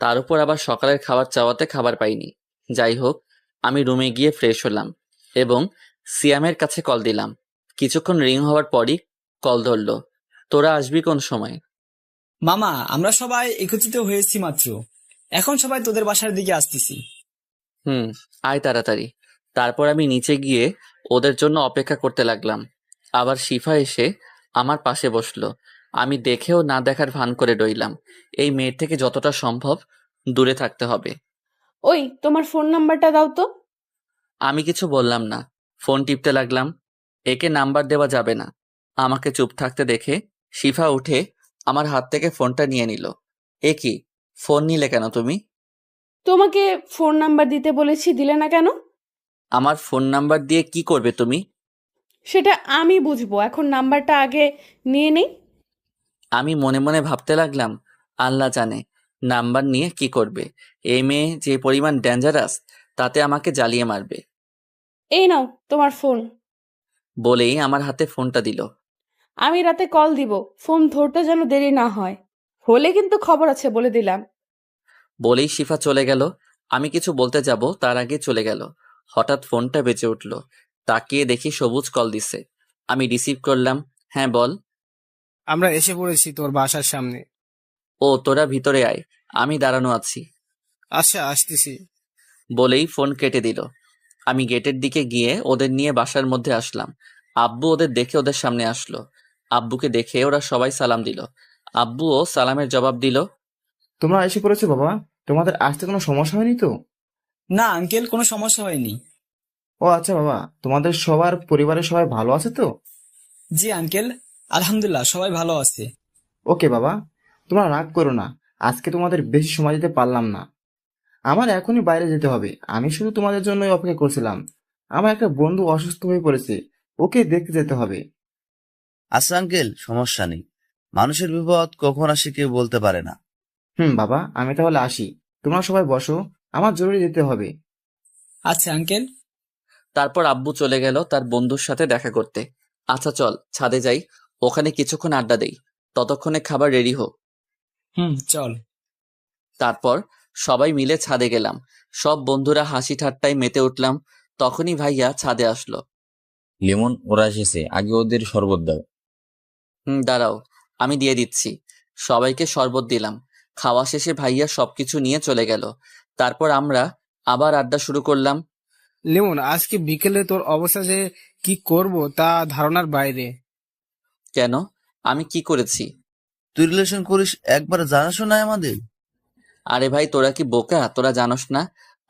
তার উপর আবার সকালের খাবার চাওয়াতে খাবার পাইনি। যাই হোক, আমি রুমে গিয়ে ফ্রেশ হলাম এবং সিয়ামের কাছে কল দিলাম। কিছুক্ষণ রিং হওয়ার পরই কল ধরলো। তোরা আসবি কোন সময়? মামা, আমরা সবাই একত্রিত হয়েছি মাত্র। এখন সবাই তোদের বাসার দিকে আসতেছি। হুম, আয় তাড়াতাড়ি। তারপর আমি নিচে গিয়ে ওদের জন্য অপেক্ষা করতে লাগলাম। আবার শিফা এসে আমার পাশে বসলো। আমি দেখেও না দেখার ভান করে রইলাম। এই মেয়ের থেকে যতটা সম্ভব দূরে থাকতে হবে। ওই, তোমার ফোন নাম্বারটা দাও তো। আমি কিছু বললাম না, ফোন টিপতে লাগলাম। একে নাম্বার দেওয়া যাবে না। আমাকে চুপ থাকতে দেখে শিফা উঠে আমার হাত থেকে ফোনটা নিয়ে নিল। এ কি, ফোন নিলে কেন তুমি? তোমাকে ফোন নাম্বার দিতে বলেছি, দিলে না কেন? আমার ফোন নাম্বার দিয়ে কি করবে তুমি? সেটা আমি বুঝবো, এখন নাম্বারটা আগে নিয়ে নেই। আমি মনে মনে ভাবতে লাগলাম, আল্লাহ জানে নাম্বার নিয়ে কি করবে। এই মেয়ে যে পরিমাণ ডেঞ্জারাস, তাতে আমাকে জ্বালিয়ে মারবে। এই নাও তোমার ফোন। বলেই আমার হাতে ফোনটা দিল। আমি রাতে কল দিব, ফোন ধরতে যেন দেরি না হয়, হলে কিন্তু খবর আছে বলে দিলাম। বলেই শিফা চলে গেল। আমি কিছু বলতে যাব তার আগে চলে গেল। হঠাৎ ফোনটা বেজে উঠল। তাকিয়ে দেখি সবুজ কল দিছে। আমি রিসিভ করলাম। হ্যাঁ, বল। আমরা এসে পড়েছি তোর বাসার সামনে। ও, তোরা ভিতরে আয়, আমি দাঁড়ানো আছি। আচ্ছা, আসতেছি। বলেই ফোন কেটে দিল। আমি গেটের দিকে গিয়ে ওদের নিয়ে বাসার মধ্যে আসলাম। আব্বু ওদের দেখে ওদের সামনে আসলো। আব্বুকে দেখে ওরা সবাই সালাম দিল। আব্বুও সালামের জবাব দিল। তোমরা এসে পড়েছো বাবা? তোমাদের আসতে কোনো সমস্যা হয়নি তো? না আঙ্কেল, কোনো সমস্যা হয়নি। ও আচ্ছা বাবা, তোমাদের সবার পরিবারের সবাই ভালো আছে তো? জি আঙ্কেল, আলহামদুলিল্লাহ সবাই ভালো আছে। ওকে বাবা, তোমরা রাগ করো না, আজকে তোমাদের বেশি সময় দিতে পারলাম না। আমার এখনই বাইরে যেতে হবে। আমি শুধু তোমাদের জন্যই অপেক্ষা করছিলাম। আমার একটা বন্ধু অসুস্থ হয়ে পড়েছে, ওকে দেখতে যেতে হবে। আচ্ছা আঙ্কেল, সমস্যা নেই। মানুষের বিপদ কখন আসে কেউ বলতে পারে না। বাবা, আমি তাহলে আসি। তোমরা সবাই বসো, আমার জরুরি যেতে হবে। আচ্ছা আঙ্কেল। তারপর আব্বু চলে গেল তার বন্ধুর সাথে দেখা করতে। আচ্ছা চল ছাদে যাই, ওখানে কিছুক্ষণ আড্ডা দেই, ততক্ষণে খাবার রেডি হোক। চল। তারপর সবাই মিলে ছাদে গেলাম। সব বন্ধুরা হাসি ঠাট্টায় মেতে উঠলাম। তখনই ভাইয়া ছাদে আসলো। লেমন, ওরা এসেছে, আগে ওদের শরবত দাও। দাঁড়াও, আমি দিয়ে দিচ্ছি। সবাইকে শরবত দিলাম। খাওয়া শেষে ভাইয়া সবকিছু নিয়ে চলে গেল। তারপর আমরা আবার আড্ডা শুরু করলাম। লিমন, আজকে বিকেলে তোর অবস্থা যে কি করব তা ধারণার বাইরে। কেন? আমি কি করেছি? তুই রিলেশন করিস, একবার জানাশো না আমাদের? আরে ভাই, তোরা কি বোকা? তোরা জানোস না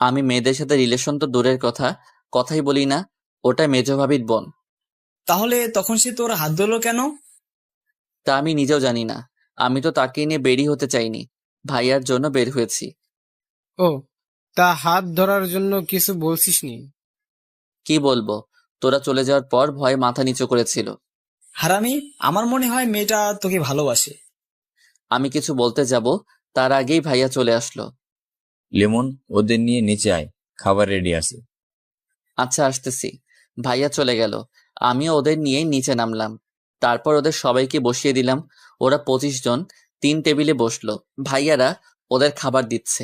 আমি মেয়েদের সাথে রিলেশন তো দূরের কথা, কথাই বলি না। ওটা মেজ ভাবির বোন। তাহলে তখন সে তোর হাত ধরলো কেন? তা আমি নিজেও জানি না। আমি তো তাকে নিয়ে বেরই হতে চাইনি, ভাইয়ার জন্য বের হয়েছি। ও, তা হাত ধরার জন্য কিছু বলছিস নি? কি বলবো, তোরা চলে যাওয়ার পর ভয়ে মাথা নিচু করেছিল। হারামি, আমার মনে হয় মেয়েটা তোকে ভালোবাসে। আমি কিছু বলতে যাব, তার আগেই ভাইয়া চলে আসলো। লিমন, ওদের নিয়ে নিচে আয়, খাবার রেডি আছে। আচ্ছা, আসতেছি। ভাইয়া চলে গেল, আমিও ওদের নিয়ে নিচে নামলাম। তারপর ওদের সবাইকে বসিয়ে দিলাম। ওরা 25 জন 3 টেবিলে বসলো। ভাইয়ারা ওদের খাবার দিচ্ছে,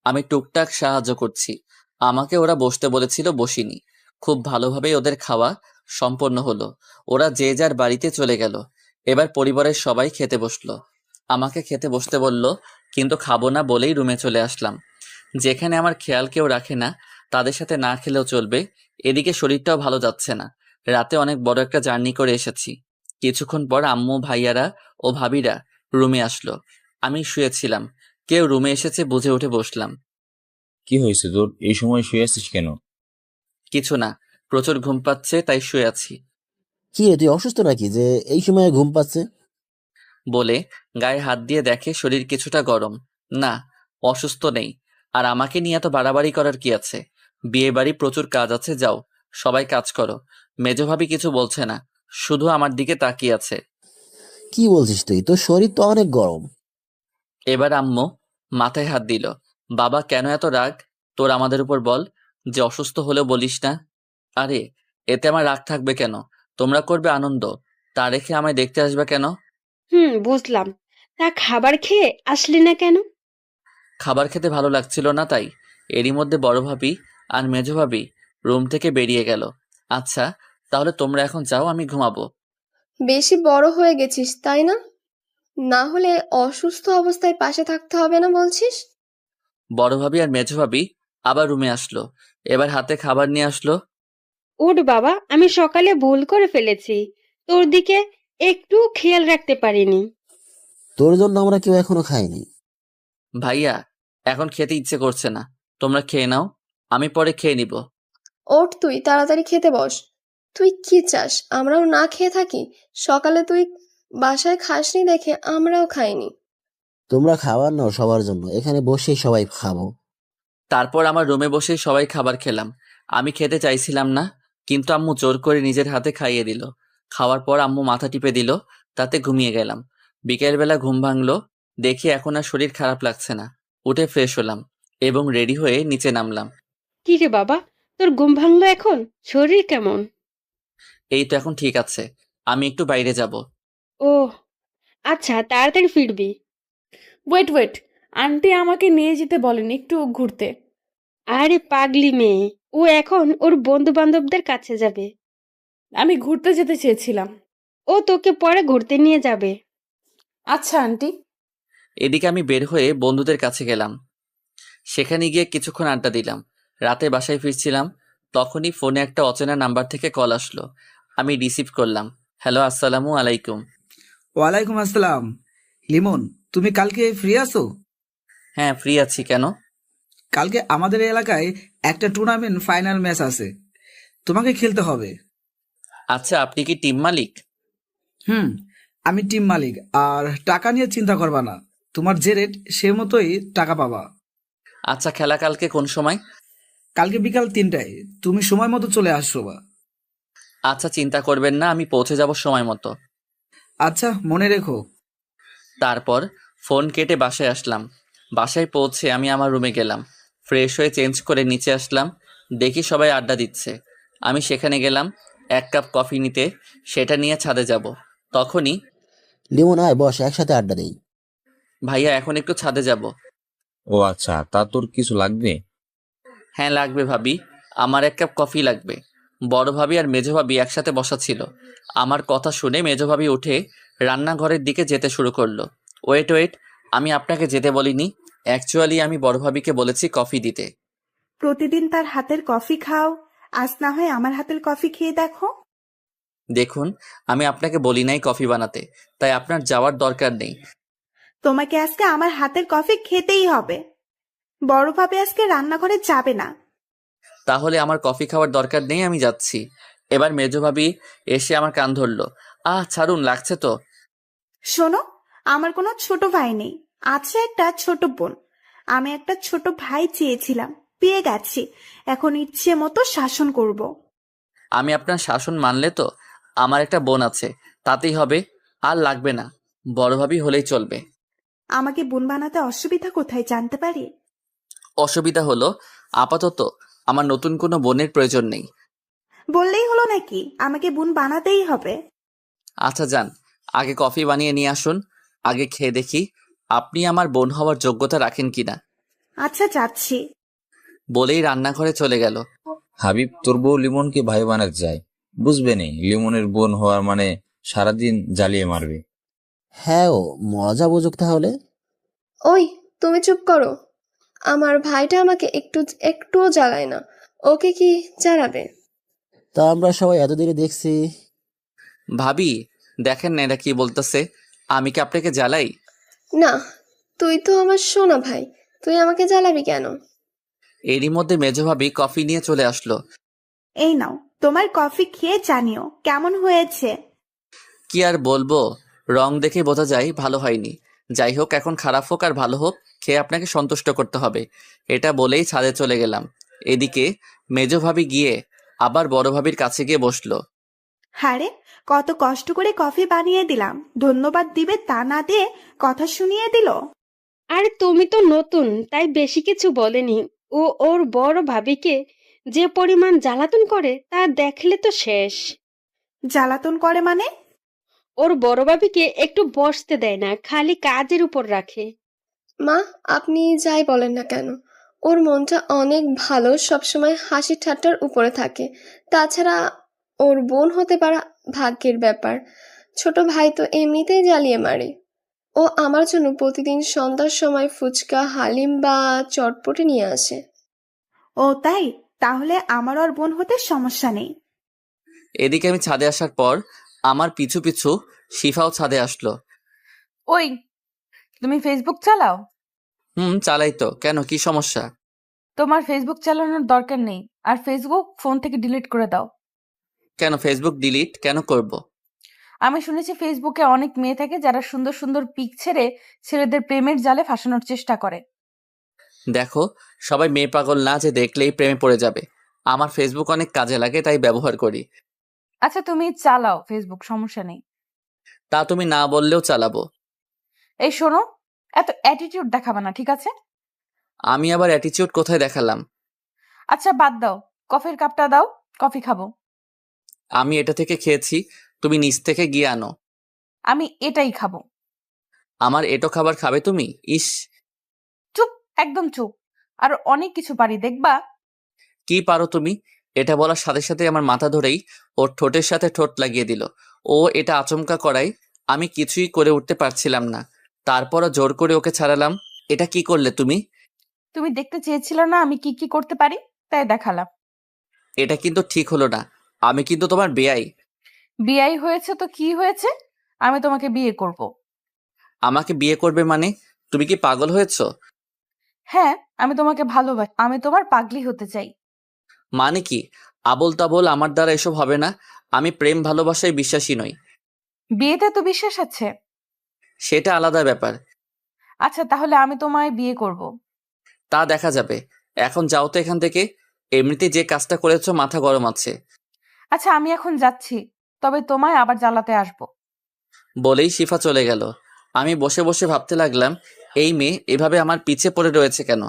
আমি টুকটাক সাহায্য করছি। আমাকে ওরা বসতে বলেছিল, বসিনি। খুব ভালোভাবেই ওদের খাওয়া সম্পন্ন হলো। ওরা যে যার বাড়িতে চলে গেল। এবার পরিবারের সবাই খেতে বসলো। আমাকে খেতে বসতে বলল, কিন্তু খাবো না বলেই রুমে চলে আসলাম। যেখানে আমার খেয়াল কেউ রাখে না, তাদের সাথে না খেলেও চলবে। এদিকে শরীরটাও ভালো যাচ্ছে না। রাতে অনেক বড় একটা জার্নি করে এসেছি। কিছুক্ষণ পর আম্মু, ভাইয়ারা ও ভাবিরা রুমে আসলো। আমি শুয়েছিলাম, কেউ রুমে এসেছে বুঝে উঠে বসলাম। কি হয়েছে তোর, এই সময় শুয়ে আছিস কেন? কিছু না, প্রচুর ঘুম পাচ্ছে তাই শুয়ে আছি। কি রে, তুই অসুস্থ নাকি যে এই সময় ঘুম পাচ্ছে? বলে গায়ে হাত দিয়ে দেখে শরীর কিছুটা গরম। না, অসুস্থ নেই। আর আমাকে নিয়ে এত বাড়াবাড়ি করার কি আছে? বিয়ে বাড়ি, প্রচুর কাজ আছে, যাও সবাই কাজ করো। মেজ ভাবি কিছু বলছে না, শুধু আমার দিকে তাকিয়ে আছে। কি বলছিস তুই? তোর শরীর তো অনেক গরম। এবার আম্মু মাথায় হাত দিল। বাবা, কেন এত রাগ তোর আমাদের উপর? বল, যে অসুস্থ হলেও বলিস না। আরে, এতে আমার রাগ থাকবে কেন? তোমরা করবে আনন্দ, তা রেখে আমায় দেখতে আসবে কেন? বুঝলাম। তা খাবার খেয়ে আসলি না কেন? খাবার খেতে ভালো লাগছিল না তাই। এরই মধ্যে বড় ভাবি আর মেজ ভাবি রুম থেকে বেরিয়ে গেল। আচ্ছা, তাহলে তোমরা এখন যাও, আমি ঘুমাবো। বেশি বড় হয়ে গেছিস তাই না? না হলে অসুস্থ অবস্থায় পাশে থাকতে হবে না বলছিস? বড় ভাবি আর মেজ ভাবি আবার রুমে আসলো। এবার হাতে খাবার নিয়ে আসলো। ওঠ বাবা, আমি সকালে ভুল করে ফেলেছি, তোর দিকে একটু খেয়াল রাখতে পারিনি। তোর জন্য আমরা কেউ এখনো খাইনি। ভাইয়া, এখন খেতে ইচ্ছে করছে না, তোমরা খেয়ে নাও, আমি পরে খেয়ে নিব। ওঠ, তুই তাড়াতাড়ি খেতে বস। তুই কি চাস আমরাও না খেয়ে থাকি? সকালে তুই বাসায় খাসনি দেখে আমরাও খাইনি। তোমরা খাবার নাও সবার জন্য, এখানে বসেই সবাই খাবো। তারপর আমার রুমে বসে সবাই খাবার খেলাম। আমি খেতে চাইছিলাম না, কিন্তু আম্মু জোর করে নিজের হাতে খাইয়ে দিল। খাওয়ার পর আম্মু মাথা টিপে দিল, তাতে ঘুমিয়ে গেলাম। বিকেলবেলা ঘুম ভাঙলো, দেখি এখন আর শরীর খারাপ লাগছে না। উঠে ফ্রেশ হলাম এবং রেডি হয়ে নিচে নামলাম। কি রে বাবা, তোর ঘুম ভাঙলো এখন? শরীর কেমন? এই তো এখন ঠিক আছে, আমি একটু বাইরে যাব। ও আচ্ছা, তাড়াতাড়ি ফিরবি। ওয়েট ওয়েট, আন্টি আমাকে নিয়ে যেতে বলেন একটু ঘুরতে। আরে পাগলি মেয়ে, ও এখন ওর বন্ধু বান্ধবদের কাছে যাবে। আমি ঘুরতে যেতে চেয়েছিলাম। ও তোকে পরে ঘুরতে নিয়ে যাবে। আচ্ছা আন্টি। এদিকে আমি বের হয়ে বন্ধুদের কাছে গেলাম। সেখানে গিয়ে কিছুক্ষণ আড্ডা দিলাম। রাতে বাসায় ফিরছিলাম, তখনই ফোনে একটা অচেনা নাম্বার থেকে কল আসলো। আমি রিসিভ করলাম। হ্যালো, আসসালামু আলাইকুম। ওয়ালাইকুম আসসালাম। লিমন, তুমি কালকে ফ্রি আছো? হ্যাঁ, ফ্রি আছি। কেন? কালকে আমাদের এলাকায় একটা টুর্নামেন্ট ফাইনাল ম্যাচ আছে, তোমাকে খেলতে হবে। আচ্ছা, আপনি কি টিম মালিক? হুম, আমি টিম মালিক। আর টাকা নিয়ে চিন্তা করবা না, তোমার যে রেট সে মতোই টাকা পাবা। আচ্ছা, খেলা কালকে কোন সময়? কালকে বিকাল 3টায়, তুমি সময় মতো চলে আসছো বা। আচ্ছা, চিন্তা করবেন না, আমি পৌঁছে যাব সময় মতো। আচ্ছা, মনে রেখো। তারপর ফোন কেটে বাসায় আসলাম। বাসায় পৌঁছে আমি আমার রুমে গেলাম। ফ্রেশ হয়ে চেঞ্জ করে নিচে আসলাম। দেখি সবাই আড্ডা দিচ্ছে। আমি সেখানে গেলাম 1 কাপ কফি নিতে, সেটা নিয়ে ছাদে যাব। তখনই লিমন, আয় বস, একসাথে আড্ডা দেই। ভাইয়া, এখন একটু ছাদে যাব। ও আচ্ছা, তা তোর কিছু লাগবে? হ্যাঁ লাগবে ভাবি, আমার 1 কাপ কফি লাগবে। বড় ভাবি আর মেজো ভাবি একসাথে বসা ছিল। আমার কথা শুনে মেজো ভাবি উঠে রান্নাঘরের দিকে যেতে শুরু করলো। ওয়েট ওয়েট, আমি আপনাকে যেতে বলিনি। অ্যাকচুয়ালি আমি বড় ভাবিকে বলেছি কফি দিতে। প্রতিদিন তার হাতের কফি খাও, আজ না হয় আমার হাতের কফি খেয়ে দেখো। দেখুন, আমি আপনাকে বলি নাই কফি বানাতে, তাই আপনার যাওয়ার দরকার নেই। তোমাকে আজকে আমার হাতের কফি খেতেই হবে। বড় ভাবে আজকে রান্নাঘরে যাবে না। তাহলে আমার কফি খাওয়ার দরকার নেই, আমি যাচ্ছি। এবার মেজো ভাবি এসে আমার কান ধরলো। ছাড়ুন, লাগছে তো। শোনো, আমার কোনো ছোট ভাই নেই, আছে একটা ছোট বোন। আমি একটা ছোট ভাই চেয়েছিলাম, পেয়ে গেছি। এখন ইচ্ছে মতো শাসন করব। আমি আপনার শাসন মানলে তো আমার একটা বোন আছে, তাতেই হবে। আর লাগবে না, বড় ভাবি হলেই চলবে। আমাকে বোন বানাতে অসুবিধা কোথায় জানতে পারি? অসুবিধা হলো আপাতত আমার নতুন কোনো বোনের প্রয়োজন নেই। বললেই হলো নাকি আমাকে বোন বানাতেই হবে? আচ্ছা যান, আগে কফি বানিয়ে নিয়ে আসুন, আগে খেয়ে দেখি আপনি আমার বোন হওয়ার যোগ্যতা রাখেন কিনা। আচ্ছা, যাচ্ছি। বলেই রান্নাঘরে চলে গেল। হাবিব, তোর বউ লিমনকে ভাই বানাতে চায়, বুঝবে নি? লিমনের বোন হওয়ার মানে সারাদিন জ্বালিয়ে মারবে। হ্যাঁ, ও মজা বুঝুক তাহলে। ওই, তুমি চুপ করো। আমার ভাইটা আমাকে একটুও জ্বালায় না, ওকে কি জ্বালাবে? তা আমরা সবাই এতদিনে দেখছি। ভাবি, দেখেন না এরা কি বলতেছে, আমি কি আপনাকে জ্বালাই? না, তুই তো আমার সোনা ভাই, তুই আমাকে জ্বালাবি কেন? এরই মধ্যে মেজো ভাবি কফি নিয়ে চলে আসলো। এই নাও, তোমার কফি খেয়ে জানিও কেমন হয়েছে। কি আর বলবো, রং দেখে বোঝা যায় ভালো হয়নি। যাই হোক, এখন খারাপ হোক আর ভালো হোক, খেয়ে আপনাকে সন্তুষ্ট করতে হবে। এটা বলেই ছাদে চলে গেলাম। এদিকে মেজো ভাবি গিয়ে আবার বড় ভাবির কাছে গিয়ে বসলো। হারে, কত কষ্ট করে কফি বানিয়ে দিলাম, ধন্যবাদ দিবে তা না দিয়ে কথা শুনিয়ে দিল। আরে তুমি তো নতুন, তাই বেশি কিছু বলেনি। ও ওর বড় ভাবিকে যে পরিমাণ জ্বালাতন করে তা দেখলে তো শেষ। জ্বালাতন করে মানে? ওর বড় ভাবিকে একটু বসতে দেয় না, খালি কাজের উপর রাখে। মা, আপনি যাই বলেন না কেন, ওর মনটা অনেক ভালো, সবসময় হাসি ঠাট্টার উপরে থাকে। তাছাড়া ওর বোন হতে পারা ভাগ্যের ব্যাপার। ছোট ভাই তো এমনিতেই জ্বালিয়ে মারে। ও আমার জন্য প্রতিদিন সন্ধ্যার সময় ফুচকা, হালিম বা চটপটি নিয়ে আসে। ও তাই? তাহলে আমার আর বোন হতে সমস্যা নেই। এদিকে আমি ছাদে আসার পর আমার পিছু পিছু শিফাও ছাদে আসলো। ওই, তুমি ফেসবুক চালাও? চালাই তো, কেন, কি সমস্যা? তোমার ফেসবুক চালানোর দরকার নেই, আর ফেসবুক ফোন থেকে ডিলিট করে দাও। কেন ফেসবুক ডিলিট কেন করব? আমি শুনেছি ফেসবুকে অনেক মেয়ে থাকে যারা সুন্দর সুন্দর পিক ছেড়ে ছেলেদের প্রেমের জালে ফাঁসানোর চেষ্টা করে। দেখো, সবাই মেয়ে পাগল না যে দেখলেই প্রেমে পড়ে যাবে। আমার ফেসবুক অনেক কাজে লাগে, তাই ব্যবহার করি। আচ্ছা, তুমি চালাও ফেসবুক, সমস্যা নেই। তা তুমি না বললেও চালাবো। এই শোনো, এত অ্যাটিটিউড দেখাবে না, ঠিক আছে? আমি আবার অ্যাটিটিউড কোথায় দেখালাম? আচ্ছা বাদ দাও, কফির কাপটা দাও, কফি খাবো। আমি এটা থেকে খেয়েছি, তুমি নিচ থেকে গিয়ে আনো। আমি এটাই খাবো। আমার এটো খাবার খাবে তুমি? ইস! চুপ, একদম চুপ। আর অনেক কিছু পারি, দেখবা। কি পারো তুমি? এটা বলার সাথে সাথে আমার মাথা ধরেই ওর ঠোঁটের সাথে ঠোঁট লাগিয়ে দিল। ও এটা আচমকা করায় আমি কিছুই করে উঠতে পারছিলাম না। তারপরও জোর করে ওকে ছাড়ালাম। এটা কি করলে তুমি? তুমি দেখতে চেয়েছিলে না আমি কি কি করতে পারি, তাই দেখালাম। এটা কিন্তু ঠিক হলো না, আমি কিন্তু তোমার বেয়াই। বিয়ে হয়েছে তো কি হয়েছে, আমি তোমাকে বিয়ে করব। আমাকে বিয়ে করবে মানে? তুমি কি পাগল হয়েছো? হ্যাঁ, আমি তোমাকে ভালোবাসি, আমি তোমার পাগলি হতে চাই। মানে কি? আবোল তাবোল, আমার দ্বারা এসব হবে না। আমি প্রেম ভালোবাসায় বিশ্বাসী নই। বিয়েতে তো বিশ্বাস আছে। সেটা আলাদা ব্যাপার। আচ্ছা, তাহলে আমি তোমায় বিয়ে করব। তা দেখা যাবে। এখন যাও তো এখান থেকে। এমনিতে যে কাজটা করেছো মাথা গরম আছে। আচ্ছা, আমি এখন যাচ্ছি, তবে তোমায় আবার জ্বালাতে আসবো। বলেই শিফা চলে গেল। আমি বসে বসে ভাবতে লাগলাম, এই মেয়ে এভাবে আমার পিছে পড়ে রয়েছে কেন?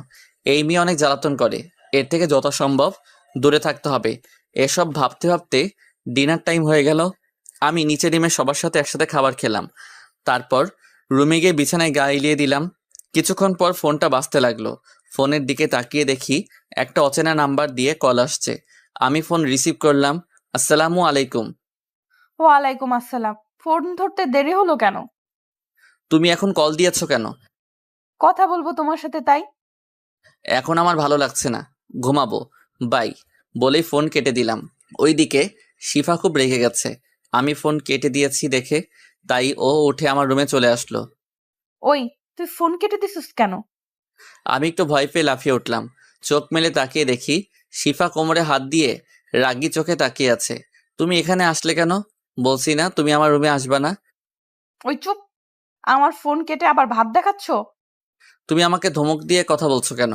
এই মেয়ে অনেক জ্বালাতন করে, এর থেকে যত সম্ভব দূরে থাকতে হবে। এসব ভাবতে ভাবতে ডিনার টাইম হয়ে গেল। আমি নিচে নেমে সবার সাথে একসাথে খাবার খেলাম। তারপর রুমে গিয়ে বিছানায় গা এলিয়ে দিলাম। কিছুক্ষণ পর ফোনটা বাজতে লাগলো। ফোনের দিকে তাকিয়ে দেখি একটা অচেনা নাম্বার দিয়ে কল আসছে। আমি ফোন রিসিভ করলাম। আসসালামু আলাইকুম। ওয়ালাইকুম আসসালাম। ফোন ধরতে দেরি হলো কেন? তুমি এখন কল দিয়েছো কেন? কথা বলবো তোমার সাথে, তাই। এখন আমার ভালো লাগছে না, ঘুমাবো, বাই বলেই ফোন কেটে দিলাম। ওইদিকে শিফা খুব রেগে গেছে আমি ফোন কেটে দিয়েছি দেখে, তাই ও উঠে আমার রুমে চলে আসলো। ওই, তুই ফোন কেটে দিছিস কেন? আমি একটু ভয় পেয়ে লাফিয়ে উঠলাম। চোখ মেলে তাকিয়ে দেখি শিফা কোমরে হাত দিয়ে রাগী চোখে তাকিয়ে আছে। তুমি এখানে আসলে কেন? বলছি না তুমি আমার রুমে আসবা না? ওই চুপ, আমার ফোন কেটে আবার ভাব দেখাচ্ছ? তুমি আমাকে ধমক দিয়ে কথা বলছো কেন?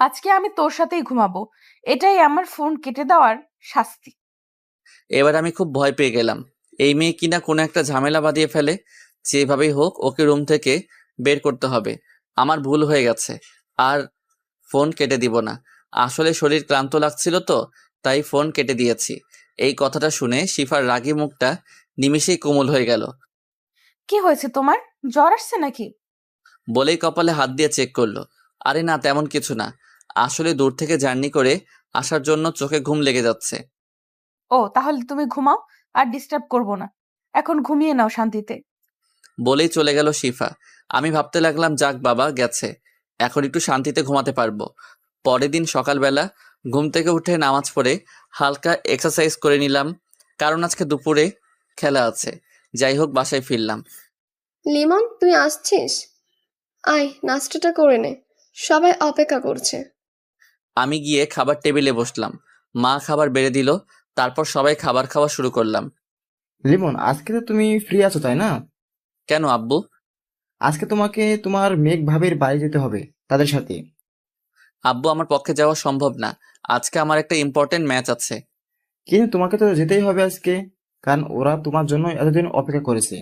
আজকে আমি তোর সাথেই ঘুমাবো, এটাই আমার ফোন কেটে দেওয়ার শাস্তি। এবার আমি খুব ভয় পেয়ে গেলাম। এই মেয়ে কিনা কোনো একটা ঝামেলা বাঁধিয়ে ফেলে। যেভাবেই হোক ওকে রুম থেকে বের করতে হবে। আমার ভুল হয়ে গেছে, আর ফোন কেটে দিব না। আসলে শরীর ক্লান্ত লাগছিল তো, তাই ফোন কেটে দিয়েছি। এই কথাটা শুনে শিফার রাগী মুখটা নিমিষেই কোমল হয়ে গেল। কি হয়েছে তোমার, জ্বর আসছে নাকি? বলেই কপালে হাত দিয়ে চেক করলো। আরে না, তেমন কিছু না। আসলে দূর থেকে জার্নি করে আসার জন্য চোখে ঘুম লেগে যাচ্ছে। ও তাহলে তুমি ঘুমাও, আর ডিস্টার্ব করবো না, এখন ঘুমিয়ে নাও শান্তিতে। বলেই চলে গেল শিফা। আমি ভাবতে লাগলাম, যাক বাবা গেছে, এখন একটু শান্তিতে ঘুমাতে পারবো। পরের দিন সকালবেলা ঘুম থেকে উঠে নামাজ পড়ে হালকা এক্সারসাইজ করে নিলাম, কারণ আজকে দুপুরে খেলা আছে। যাই হোক বাসায় ফিরলাম। লিমন, তুই আসছিস? আয়, নাস্তাটা করে নে, সবাই অপেক্ষা করছে। আমি গিয়ে খাবার টেবিলে বসলাম। মা খাবার বেড়ে দিল, তারপর সবাই খাবার খাওয়া শুরু করলাম। লিমন, আজকে তো তুমি ফ্রি আছো তাই না? কেন আব্বু? আজকে তোমাকে তোমার মেঘ ভাবির বাড়ি যেতে হবে তাদের সাথে। আব্বু, আমার পক্ষে যাওয়া সম্ভব না। আজকে আমার একটা ইম্পর্টেন্ট ম্যাচ আছে। কিন্তু তোমাকে তো যেতেই হবে আজকে, কারণ ওরা তোমার জন্য এতদিন অপেক্ষা করেছে।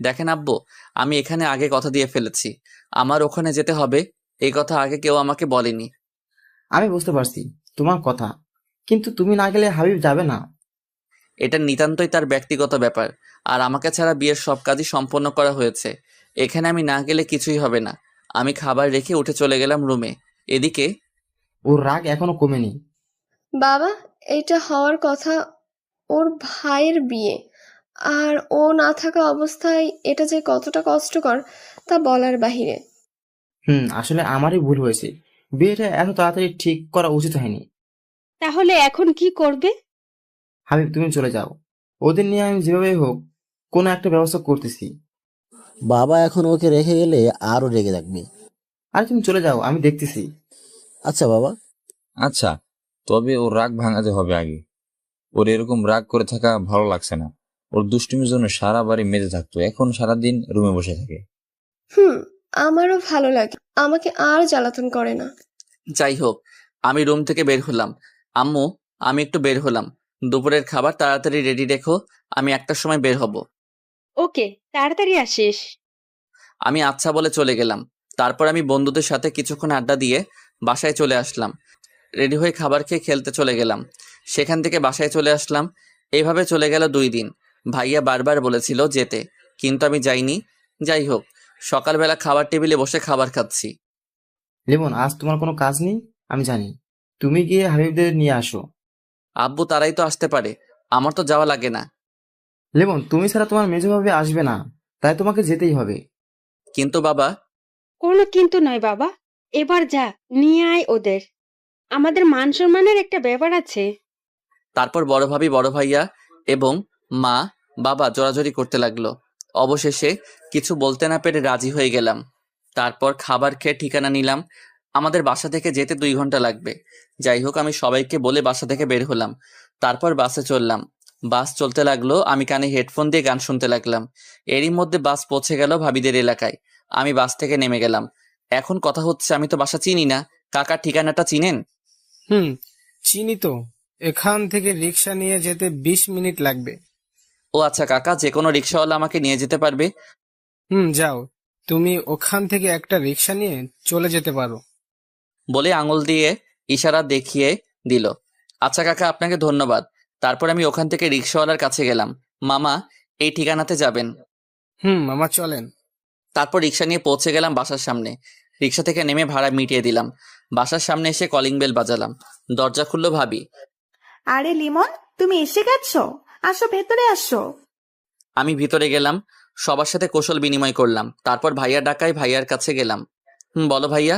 দেখেন আব্বু, আমি এখানে আগে কথা দিয়ে ফেলেছি, আমার ওখানে যেতে হবে। এই কথা আগে কেউ আমাকে বলেনি। আমি বুঝতে পারছি তোমার কথা, কিন্তু তুমি না গেলে হাবিব যাবে না। এটা নিতান্তই তার ব্যক্তিগত ব্যাপার, আর আমাকে ছাড়া বিয়ের সব কাজই সম্পন্ন করা হয়েছে। এখানে আমি না গেলে কিছুই হবে না। আমি খাবার রেখে উঠে চলে গেলাম রুমে। এদিকে ওর রাগ এখনো কমেনি। বাবা, এটা হওয়ার কথা, ওর ভাইয়ের বিয়ে, আর ও না থাকা অবস্থায় এটা যে কতটা কষ্টকর তা বলার বাহিরে। আসলে আমারই ভুল হয়েছে, বিয়েটা এত তাড়াতাড়ি ঠিক করা উচিত হয়নি। তাহলে এখন কি করবে? হাবিব, তুমি চলে যাও, ওদের নিয়ে আমি যেভাবে হোক কোনো একটা ব্যবস্থা করতেছি। বাবা এখন ওকে রেখে গেলে আরো রেগে থাকবে। আর তুমি চলে যাও, আমি দেখতেছি। আচ্ছা বাবা। আচ্ছা, তবে ওর রাগ ভাঙাতে হবে আগে। ওর এরকম রাগ করে থাকা ভালো লাগছে না। ওর দুষ্টুমির জন্য সারা বাড়ি মেতে থাকতো, এখন সারাদিন রুমে বসে থাকে। আমারও ভালো লাগে, আমাকে আর জ্বালাতন করে না। যাই হোক, আমি রুম থেকে বের হলাম। আম্মু, আমি একটু বের হলাম। দুপুরের খাবার তাড়াতাড়ি রেডি রেখো, আমি 1টার সময় বের হব। ওকে, তাড়াতাড়ি আসিস। আমি আচ্ছা বলে চলে গেলাম। তারপর আমি বন্ধুদের সাথে কিছুক্ষণ আড্ডা দিয়ে বাসায় চলে আসলাম। রেডি হয়ে খাবার খেয়ে খেলতে চলে গেলাম। সেখান থেকে বাসায় চলে আসলাম। এইভাবে চলে গেল 2 দিন। ভাইয়া বারবার বলেছিল যেতে, কিন্তু আমি যাইনি। যাই হোক, সকালবেলা খাবার টেবিলে বসে খাবার খাচ্ছি। লিমন, আজ তোমার কোনো কাজ নেই আমি জানি, তুমি গিয়ে হাবিবদের নিয়ে আসো। আব্বু, তারাই তো আসতে পারে, আমার তো যাওয়া লাগে না। লিমন, তুমি ছাড়া তোমার মেজো ভাবে আসবে না, তাই তোমাকে যেতেই হবে। কিন্তু বাবা। কোনো কিন্তু নয় বাবা, এবার যা, নিয়ে আয় ওদের। আমাদের মান সম্মানের একটা ব্যাপার আছে। তারপর বড় ভাবি, বড় ভাইয়া এবং মা বাবা জোরাজোরি করতে লাগলো। অবশেষে কিছু বলতে না পেরে রাজি হয়ে গেলাম। তারপর খাবার খেয়ে ঠিকানা নিলাম। আমাদের বাসা থেকে যেতে 2 ঘন্টা লাগবে। যাই হোক, আমি সবাইকে বলে বাসা থেকে বের হলাম। তারপর বাসে চললাম। বাস চলতে লাগলো, আমি কানে হেডফোন দিয়ে গান শুনতে লাগলাম। এরই মধ্যে বাস পৌঁছে গেল ভাবিদের এলাকায়। আমি বাস থেকে নেমে গেলাম। এখন কথা হচ্ছে, আমি তো বাসা চিনি না। কাকার ঠিকানাটা চিনেন? চিনি তো, এখান থেকে রিক্সা নিয়ে যেতে 20 মিনিট লাগবে। ও আচ্ছা কাকা, যে কোনো রিক্সাওয়ালা আমাকে নিয়ে যেতে পারবে? যাও, তুমি ওখান থেকে একটা রিক্সা নিয়ে চলে যেতে পারো। বলে আঙুল দিয়ে ইশারা দেখিয়ে দিল। আচ্ছা কাকা, আপনাকে ধন্যবাদ। তারপর আমি ওখান থেকে রিক্সাওয়ালার কাছে গেলাম। মামা, এই ঠিকানাতে যাবেন? মামা চলেন। তারপর রিক্সা নিয়ে পৌঁছে গেলাম বাসার সামনে। রিক্সা থেকে নেমে ভাড়া মিটিয়ে দিলাম। বাসার সামনে এসে কলিং বেল বাজালাম। দরজা খুললো ভাবি। আরে লিমন, তুমি এসে গেছো, আসো ভেতরে আসো। আমি ভিতরে গেলাম, সবার সাথে কৌশল বিনিময় করলাম। তারপর ভাইয়া ডাকায় ভাইয়ার কাছে গেলাম। বলো ভাইয়া।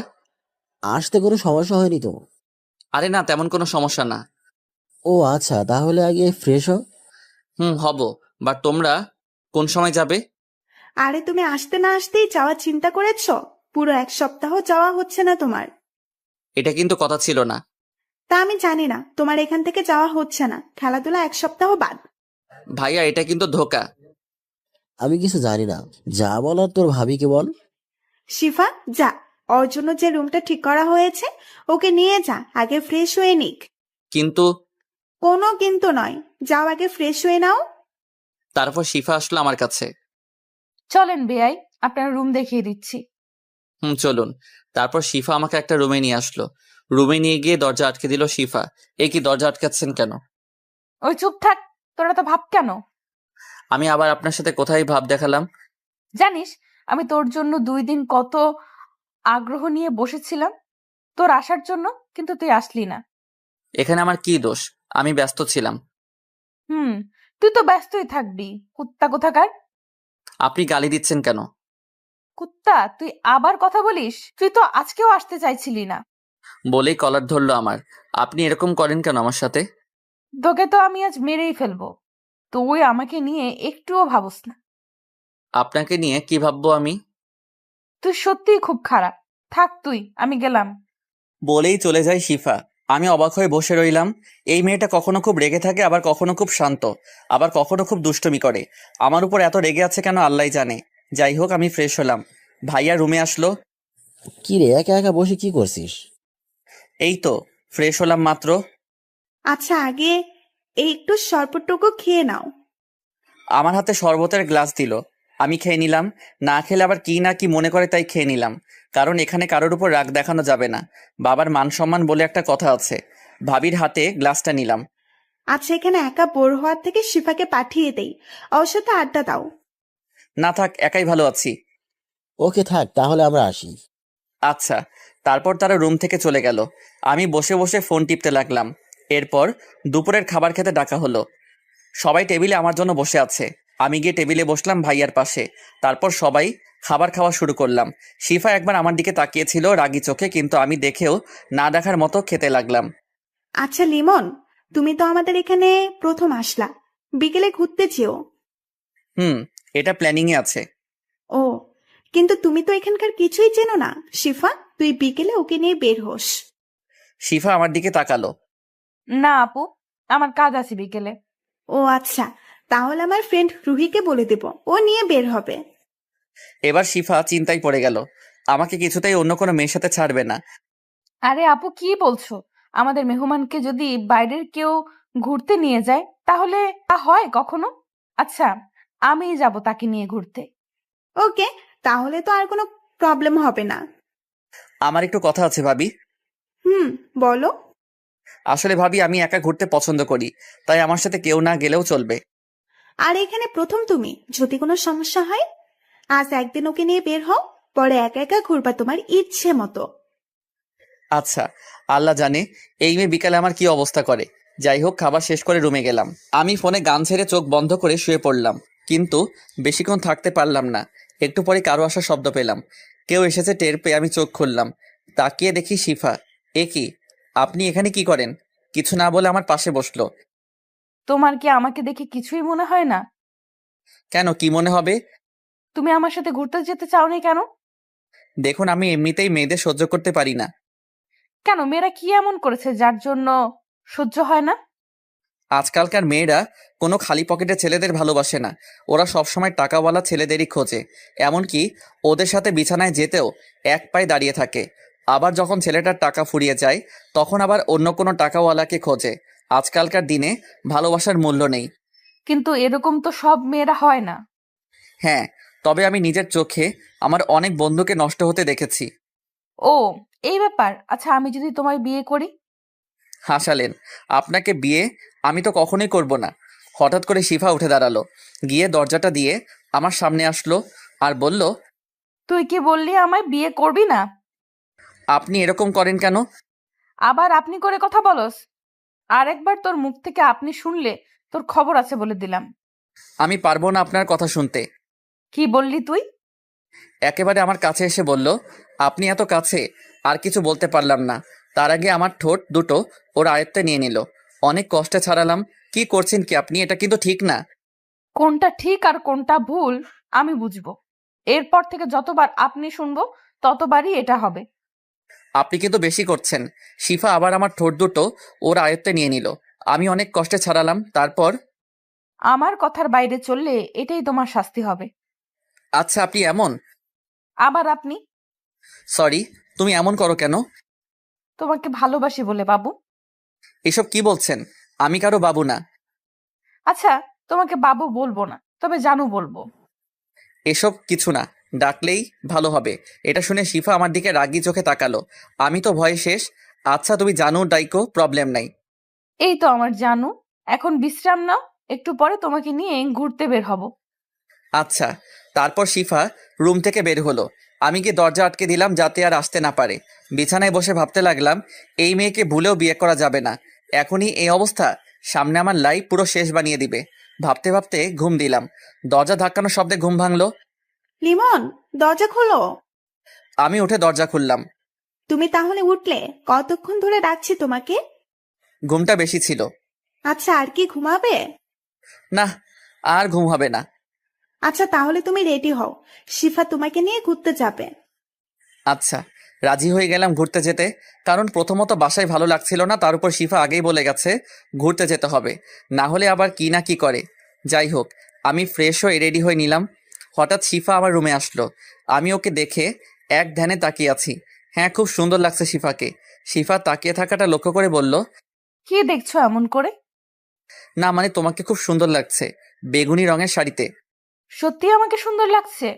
আসতে কোনো সমস্যা হয়নি তো? আরে না, তেমন কোনো সমস্যা না। ও আচ্ছা, তাহলে আগে ফ্রেশ হও। হব, বাট তোমরা কোন সময় যাবে? আরে তুমি আসতে না আসতেই যাওয়ার চিন্তা করেছো? পুরো 1 সপ্তাহ যাওয়া হচ্ছে না তোমার। এটা কিন্তু কথা ছিল না। তা আমি জানি না, তোমার এখান থেকে যাওয়া হচ্ছে না, খেলাধুলা 1 সপ্তাহ বাদ। ভাইয়া এটা কিন্তু ধোকা। আমি কিছু জানি না, যা বলার তোর ভাবিকে বল। শিফা, যা, ওর জন্য যে রুমটা ঠিক করা হয়েছে ওকে নিয়ে যা, আগে ফ্রেশ হয়ে নিক। কিন্তু কোনো কিন্তু নয়, যাও আগে ফ্রেশ হয়ে নাও। তারপর শিফা আসলো আমার কাছে। চলেন বেআই, আপনার রুম দেখিয়ে দিচ্ছি। চলুন। তারপর শিফা আমাকে একটা রুমে নিয়ে আসলো। রুমে নিয়ে গিয়ে দরজা আটকে দিল শিফা। এ কি, দরজা আটকাচ্ছেন কেন? ওই চুপ থাক, তোরা তো ভাব কেন? আমি আবার আপনার সাথে কোথায় ভাব দেখালাম? জানিস আমি তোর জন্য 2 দিন কত আগ্রহ নিয়ে বসেছিলাম তোর আসার জন্য, কিন্তু তুই আসলি না। এখানে আমার কি দোষ? আমি ব্যস্ত ছিলাম। তুই তো ব্যস্তই থাকবি, কুত্তা কোথাকার। আপনি গালি দিচ্ছেন কেন? কুত্তা, তুই আবার কথা বলিস? তুই তো আজকেও আসতে চাইছিলি না। বলেই কলার ধরলো আমার। আপনি এরকম করেন কেন আমার সাথে? তোকে তো আমি আজ মেরেই ফেলবো। তুই আমাকে নিয়ে একটুও ভাবস না। আপনাকে নিয়ে কি ভাববো আমি? তুই সত্যিই খুব খারাপ। থাক তুই, আমি গেলাম। বলেই চলে যায় শিফা। আমি অবাক হয়ে বসে রইলাম। এই মেয়েটা কখনো খুব রেগে থাকে, আবার কখনো খুব শান্ত, আবার কখনো খুব দুষ্টুমি করে। আমার উপর এত রেগে আছে কেন আল্লাহই জানে। যাই হোক, আমি ফ্রেশ হলাম। ভাইয়া রুমে আসলো। কি রে, একা একা বসে কি করছিস? এই তো ফ্রেশ হলাম মাত্র। আচ্ছা, আগে এই একটু শরবতটুকু খেয়ে নাও। আমার হাতে শরবতের গ্লাস দিল। আমি খেয়ে নিলাম। না খেলে আবার কি না কি মনে করে, তাই খেয়ে নিলাম। কারণ এখানে কারোর উপর রাগ দেখানো যাবে না। বাবার মান সম্মান বলে একটা কথা আছে। ভাবির হাতে গ্লাসটা নিলাম। আচ্ছা, এখানে একা বোর হওয়ার থেকে শিফাকে পাঠিয়ে দেই, ওর সাথে আড্ডা দাও। না থাক, একাই ভালো আছি। ওকে থাক, তাহলে আমরা আসি। আচ্ছা। তারপর তারা রুম থেকে চলে গেল। আমি বসে বসে ফোন টিপতে লাগলাম। এরপর দুপুরের খাবার খেতে ডাকা হলো। সবাই টেবিলে আমার জন্য বসে আছে। আমি গিয়ে টেবিলে বসলাম ভাইয়ার পাশে। তারপর সবাই খাবার খাওয়া শুরু করলাম। শিফা একবার আমার দিকে তাকিয়েছিল রাগী চোখে, কিন্তু আমি দেখেও না দেখার মতো খেতে লাগলাম। আচ্ছা লিমন, তুমি তো আমাদের এখানে প্রথম আসলা, বিকেলে ঘুরতে চেও। এটা প্ল্যানিংয়ে আছে। ও, কিন্তু তুমি তো এখানকার কিছুই চেনো না। শিফা, তুই বিকেলে ওকে নিয়ে বের হোস। শিফা আমার দিকে তাকালো। না আপু, আমার কাজ আছে বিকেলে। ও আচ্ছা, তাহলে আমার ফ্রেন্ড রুহিকে বলে দেব, ও নিয়ে বের হবে। এবার শিফা চিন্তায় পড়ে গেল। আমাকে কিছুতেই অন্য কোনো মেয়ের সাথে ছাড়বে না। আরে আপু, কি বলছো? আমাদের মেহমানকে যদি বাইরের কেউ ঘুরতে নিয়ে যায় তাহলে তা হয় কখনো? আচ্ছা, আমিই যাব তাকে নিয়ে ঘুরতে। ওকে, তাহলে তো আর কোনো প্রবলেম হবে না। আমার একটু কথা আছে ভাবি। বলো। আসলে ভাবি, আমি একা ঘুরতে পছন্দ করি, তাই আমার সাথে কেউ না গেলেও চলবে। আর এখানে প্রথম তুমি, যদি কোনো সমস্যা হয় আজ একদিন ওকে নিয়ে বের হও, পরে একা একা ঘুরবা তোমার ইচ্ছে মতো। আচ্ছা, আল্লাহ জানে এই মেয়ে বিকালে আমার কি অবস্থা করে। যাই হোক, খাবার শেষ করে রুমে গেলাম। আমি ফোনে গান ছেড়ে চোখ বন্ধ করে শুয়ে পড়লাম, কিন্তু বেশিক্ষণ থাকতে পারলাম না। একটু পরে কারো আসার শব্দ পেলাম। কেউ এসেছে টের পেয়ে আমি চোখ খুললাম। তাকিয়ে দেখি শিফা। এ কি, আপনি এখানে কি করেন? কিছু না বলে আমার পাশে বসলো। তোমার কি আমাকে দেখে কিছুই মনে হয় না? কেন, কি মনে হবে? তুমি আমার সাথে ঘুরতে যেতে চাওনি কেন? দেখুন, আমি এমনিতেই মেয়েদের সহ্য করতে পারি না। কেন, মেয়েরা কি এমন করেছে যার জন্য সহ্য হয় না? আজকালকার মেয়েরা কোনো খালি পকেটে ছেলেদের ভালোবাসে না। ওরা সবসময় টাকাওয়ালা ছেলেদেরই খোঁজে। এমনকি ওদের সাথে বিছানায় যেতেও এক পায়ে দাঁড়িয়ে থাকে। আবার যখন ছেলেটার টাকা ফুরিয়ে যায়, তখন আবার অন্য কোনো টাকাওয়ালাকে খোঁজে। আজকালকার দিনে ভালোবাসার মূল্য নেই। কিন্তু এরকম তো সব মেয়েরা হয় না। হ্যাঁ, তবে আমি নিজের চোখে আমার অনেক বন্ধুকে নষ্ট হতে দেখেছি। ও, এই ব্যাপার। আচ্ছা, আমি যদি তোমায় বিয়ে করি? হাসালেন। আপনাকে বিয়ে আমি তো কখনোই করব না। হঠাৎ করে শিফা উঠে দাঁড়ালো, গিয়ে দরজাটা দিয়ে আমার সামনে আসলো আর বলল, তুই কি বললি আমায় বিয়ে করবি না? আপনি এরকম করেন কেন? আবার আপনি করে কথা বলস? আরেকবার তোর মুখ থেকে আপনি শুনলে তোর খবর আছে বলে দিলাম। আমি পারবো না আপনার কথা শুনতে। কি বললি তুই? একেবারে আমার কাছে এসে বলল। আপনি এত কাছে, আর কিছু বলতে পারলাম না। তার আগে আমার ঠোঁট দুটো ওর আয়ত্তে নিয়ে নিল। অনেক কষ্টে ছাড়ালাম। কি করছেন কি আপনি? এটা কিন্তু ঠিক না। কোনটা ঠিক আর কোনটা ভুল আমি বুঝবো। এরপর থেকে যতবার আপনি শুনবো ততবারই এটা হবে। আপনি কিন্তু বেশি করছেন। শিফা আবার আমার ঠোঁট দুটো ওর আয়ত্তে নিয়ে নিল। আমি অনেক কষ্টে ছাড়ালাম। তারপর, আমার কথার বাইরে চললে এটাই তোমার শাস্তি হবে। আচ্ছা আপনি এমন। আবার আপনি? সরি, তুমি এমন করো কেন? তোমাকে ভালোবাসি বলে বাবু। এসব কি বলছেন? আমি কারো বাবু না। আচ্ছা, তোমাকে বাবু বলবো না, তবে জানু বলবো। এসব কিছু না, ডাকলেই ভালো হবে। এটা শুনে শিফা আমার দিকে রাগি চোখে তাকালো। আমি তো ভয়ে শেষ। আচ্ছা তুমি জানো ডাইকো, প্রবলেম নাই। এই তো আমার জানু, এখন বিশ্রাম নাও, একটু পরে তোমাকে নিয়ে ঘুরতে বের হব। আচ্ছা। তারপর শিফা রুম থেকে বের হলো। আমি গিয়ে দরজা আটকে দিলাম যাতে আর আসতে না পারে। বিছানায় বসে ভাবতে লাগলাম, এই মেয়েকে ভুলেও বিয়ে করা যাবে না। এখনই এই অবস্থা, সামনে আমার লাইফ পুরো শেষ বানিয়ে দিবে। ভাবতে ভাবতে ঘুম দিলাম। দরজা ধাক্কানোর শব্দে ঘুম ভাঙলো। লিমন, দরজা খোলো। আমি উঠে দরজা খুললাম। তুমি তাহলে উঠলে? কতক্ষণ ধরে ডাকছি তোমাকে। ঘুমটা বেশি ছিল। আচ্ছা, আর কি ঘুমাবে? না, আর ঘুম হবে না। আচ্ছা তাহলে তুমি রেডি হও, শিফা তোমাকে নিয়ে ঘুরতে যাবে। আচ্ছা, রাজি হয়ে গেলাম ঘুরতে যেতে। কারণ প্রথমত বাসায় ভালো লাগছিল না, তার উপর শিফা আগেই বলে গেছে ঘুরতে যেতে হবে, না হলে আবার কি না কি করে। যাই হোক, আমি ফ্রেশ হয়ে রেডি হয়ে নিলাম। হঠাৎ শিফা আমার রুমে আসলো। আমি ওকে দেখে এক ধ্যানে তাকিয়ে আছি। হ্যাঁ, খুব সুন্দর লাগছে শিফাকে। শিফা তাকিয়ে থাকাটা লক্ষ্য করে বলল, কি দেখছো এমন করে? না মানে তোমাকে খুব সুন্দর লাগছে বেগুনি রঙের শাড়িতে। সত্যি আমাকে সুন্দর লাগছে?